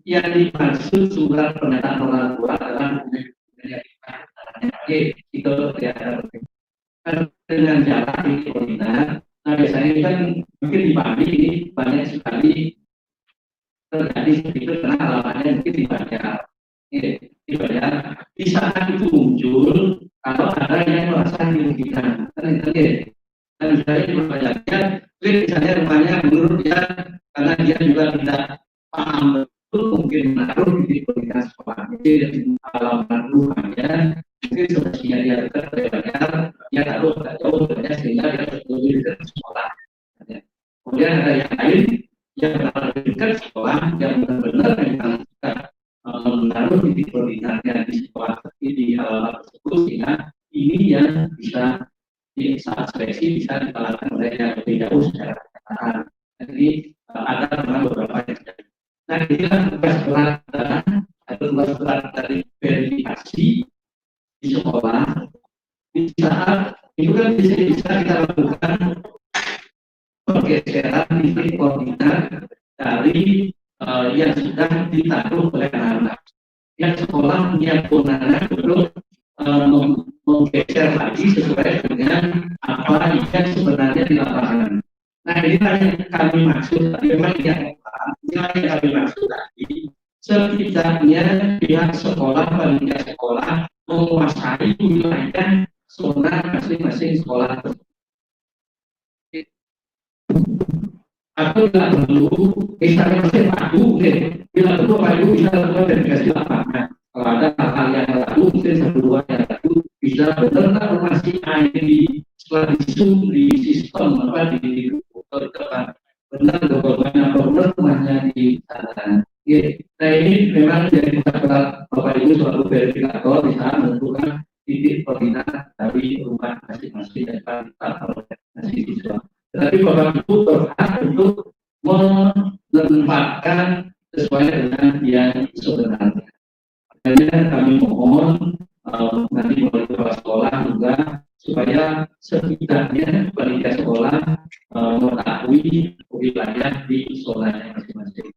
yang dimaksud surat pernyataan orang tua adalah itu ya dengan cara titik koordinat. Nah, biasanya kan mungkin dipahami ini banyak sekali terjadi seperti itu karena alamannya mungkin dibayar di saat itu muncul kalau ada yang merasa dirugikan kan itu dan saya dibayarnya mungkin misalnya rumahnya menurut dia karena dia juga tidak paham betul mungkin menaruh di komunitas sekolah jadi alaman rumahnya mungkin semestinya dia terbayar dia taruh agak jauh sehingga dia tertuju ke sekolah kemudian ada yang lain yang menargetkan sekolah yang benar-benar memang menaruh titik koordinatnya di sekolah seperti di alamat tersebut sehingga ini yang bisa di saat seleksi bisa dikalahkan oleh yang lebih jauh secara kesetaraan. Jadi ada memang beberapa yang terjadi. Nah inilah tugas berat atau tugas berat dari verifikasi di sekolah di saat itu kan bisa kita lakukan pergeseran titik koordinat dari yang sudah ditanggung oleh anak. Yang sekolah pun anak untuk menggeser lagi sesuai dengan apa yang sebenarnya di lapangan. Nah ini yang kami maksud, memang yang kami maksud tadi, setidaknya pihak sekolah, panitia sekolah menguasai wilayah zona masing-masing sekolah. Atau tidak perlu, misalnya masih ragu, bila perlu ragu bisa lakukan verifikasi lapangan. Kalau ada hal-hal yang ragu, mungkin satu dua yang ragu, bisa benar-benar masih ada di setelah di sistem apa di depan benar dokumennya benar rumahnya di sana. Nah ini memang jadi berat Bapak Ibu selalu verifikator bisa menentukan titik koordinat dari rumah masing-masing dan masih siswa. Tetapi Bapak Ibu berhak untuk menempatkan sesuai dengan yang sebenarnya. Jadi kami mohon nanti oleh kepala sekolah juga supaya setidaknya panitia sekolah mengetahui wilayah di sekolahnya masing-masing.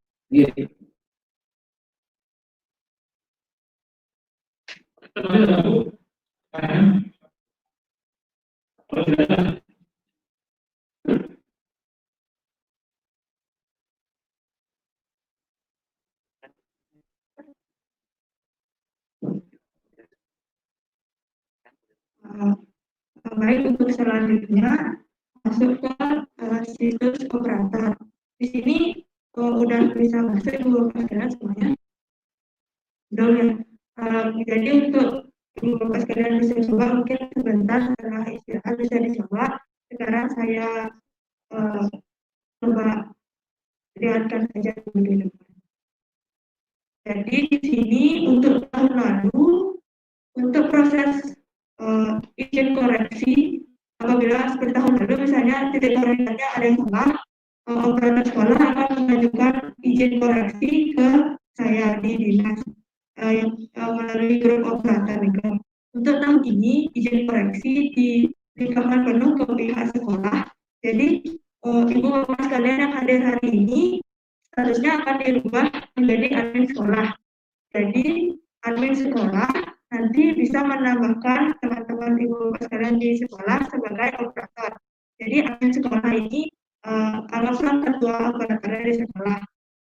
Baik, untuk selanjutnya masuk ke situs operator. Di sini udah bisa masuk dua sekalian semuanya. Jadi untuk ibu bapak sekalian bisa coba mungkin sebentar setelah istirahat bisa dicoba. Sekarang saya coba lihatkan saja dulu. Jadi di sini untuk tahun lalu untuk proses izin koreksi apabila seperti tahun lalu misalnya titik koordinatnya ada yang salah, operator sekolah akan mengajukan izin koreksi ke saya di dinas melalui grup operator juga. Untuk tahun ini izin koreksi dilimpahkan penuh ke pihak sekolah. Jadi ibu bapak sekalian yang hadir hari ini statusnya akan dirubah menjadi admin sekolah. Jadi admin sekolah nanti bisa menambahkan teman-teman ibu bapak sekalian di sekolah sebagai operator. Jadi admin sekolah ini anggaplah ketua operator di sekolah.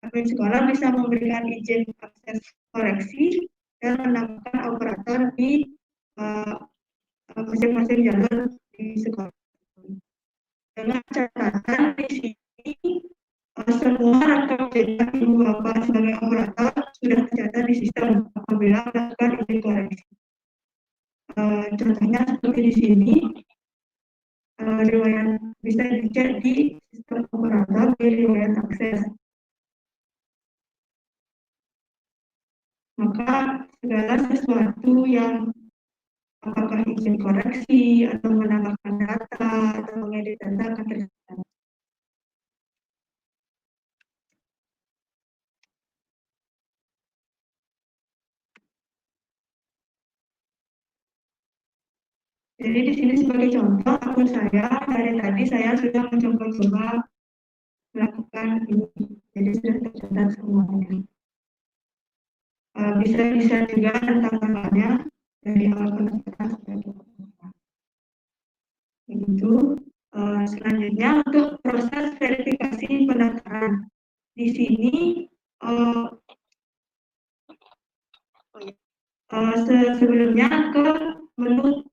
Admin sekolah bisa memberikan izin akses koreksi dan menambahkan operator di masing-masing jalur di sekolah. Dengan catatan di sini semua rekam jejak ibu bapak sebagai operator sudah tercatat di sistem apabila melakukan izin koreksi. Contohnya seperti di sini, riwayat bisa dicek di sistem operator di riwayat akses. Maka segala sesuatu yang apakah izin koreksi atau menambahkan data atau mengedit data akan tercatat. Jadi di sini sebagai contoh akun saya dari tadi saya sudah mencoba-coba melakukan ini, jadi sudah tercatat semuanya. Bisa juga tentang tanggalnya dari awal pendaftaran sampai pendaftaran. Begitu. Selanjutnya untuk proses verifikasi pendaftaran. Di sini sebelumnya ke menu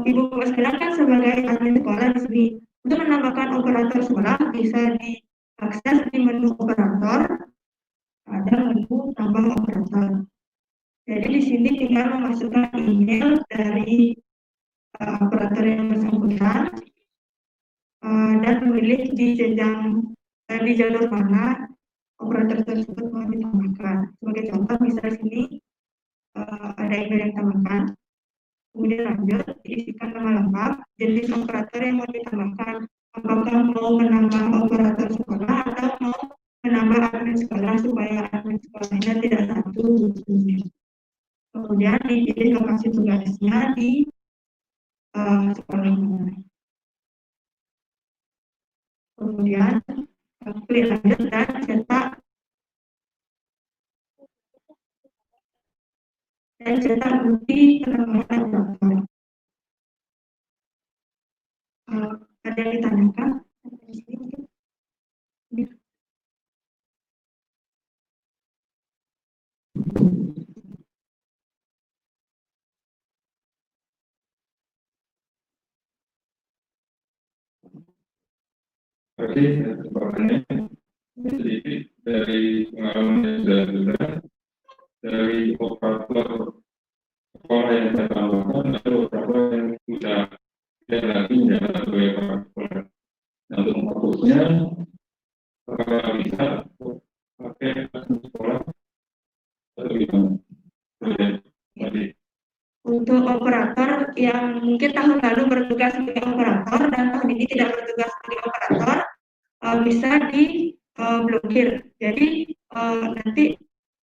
ibu bapak sekalian kan sebagai admin sekolah di sini untuk menambahkan operator sekolah bisa diakses di menu operator, ada menu tambah operator. Jadi di sini tinggal memasukkan email dari operator yang bersangkutan dan memilih di jenjang di jalur mana operator tersebut mau ditambahkan. Sebagai contoh misalnya sini ada email yang ditambahkan. Kemudian lanjut, diisikan nama lengkap, jenis operator yang mau ditambahkan, apakah mau menambah operator sekolah atau mau menambah admin sekolah supaya admin sekolahnya tidak satu. Kemudian dipilih lokasi tugasnya di sekolahnya. Kemudian klik lanjut dan cetak bukti penambahan daftar. Ada yang ditanyakan? Oke, pertanyaannya sedikit dari pengalaman yang sudah dari operator sekolah yang saya tambahkan ada operator yang sudah tidak lagi menjabat sebagai kepala sekolah. Nah, untuk memfokusnya, apakah bisa pakai akun sekolah atau gimana? Jadi, untuk operator yang mungkin tahun lalu bertugas sebagai operator dan tahun ini tidak bertugas sebagai operator, bisa diblokir. Jadi nanti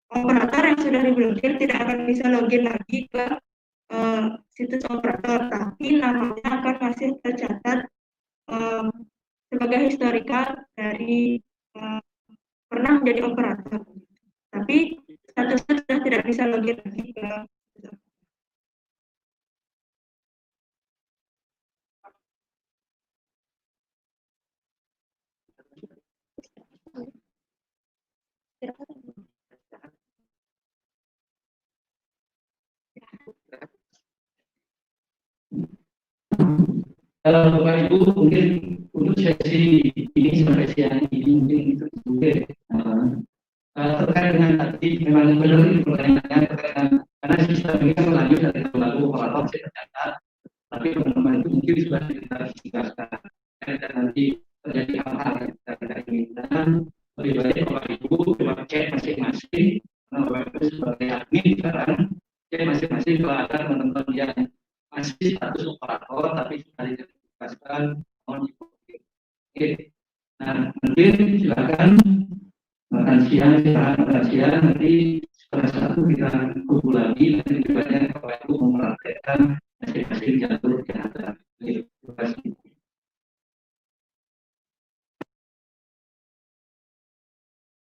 operator yang sudah diblokir tidak akan bisa login lagi ke situs operator, tapi namanya akan masih tercatat sebagai historical dari pernah menjadi operator. Tapi statusnya sudah tidak bisa login lagi ke Bapak Ibu mungkin untuk sesi ini sampai siang ini mungkin itu juga terkait dengan tadi memang benar ini pertanyaannya terkait dengan karena sistem ini kan lanjut dari tahun lalu operator saya tercatat, tapi teman-teman itu mungkin sudah diklarifikasikan dan nanti terjadi hal-hal yang kita inginkan. Lebih baik Bapak Ibu coba cek masing-masing karena Bapak Ibu sebagai admin sekarang cek masing-masing kalau ada teman-teman yang masih status operator tapi sudah diklarifikasikan mohon diikuti. Oke, nah mungkin silakan makan siang nanti setelah satu kita kumpul lagi nanti banyak Bapak Ibu mempraktekkan masing-masing jalur yang ada.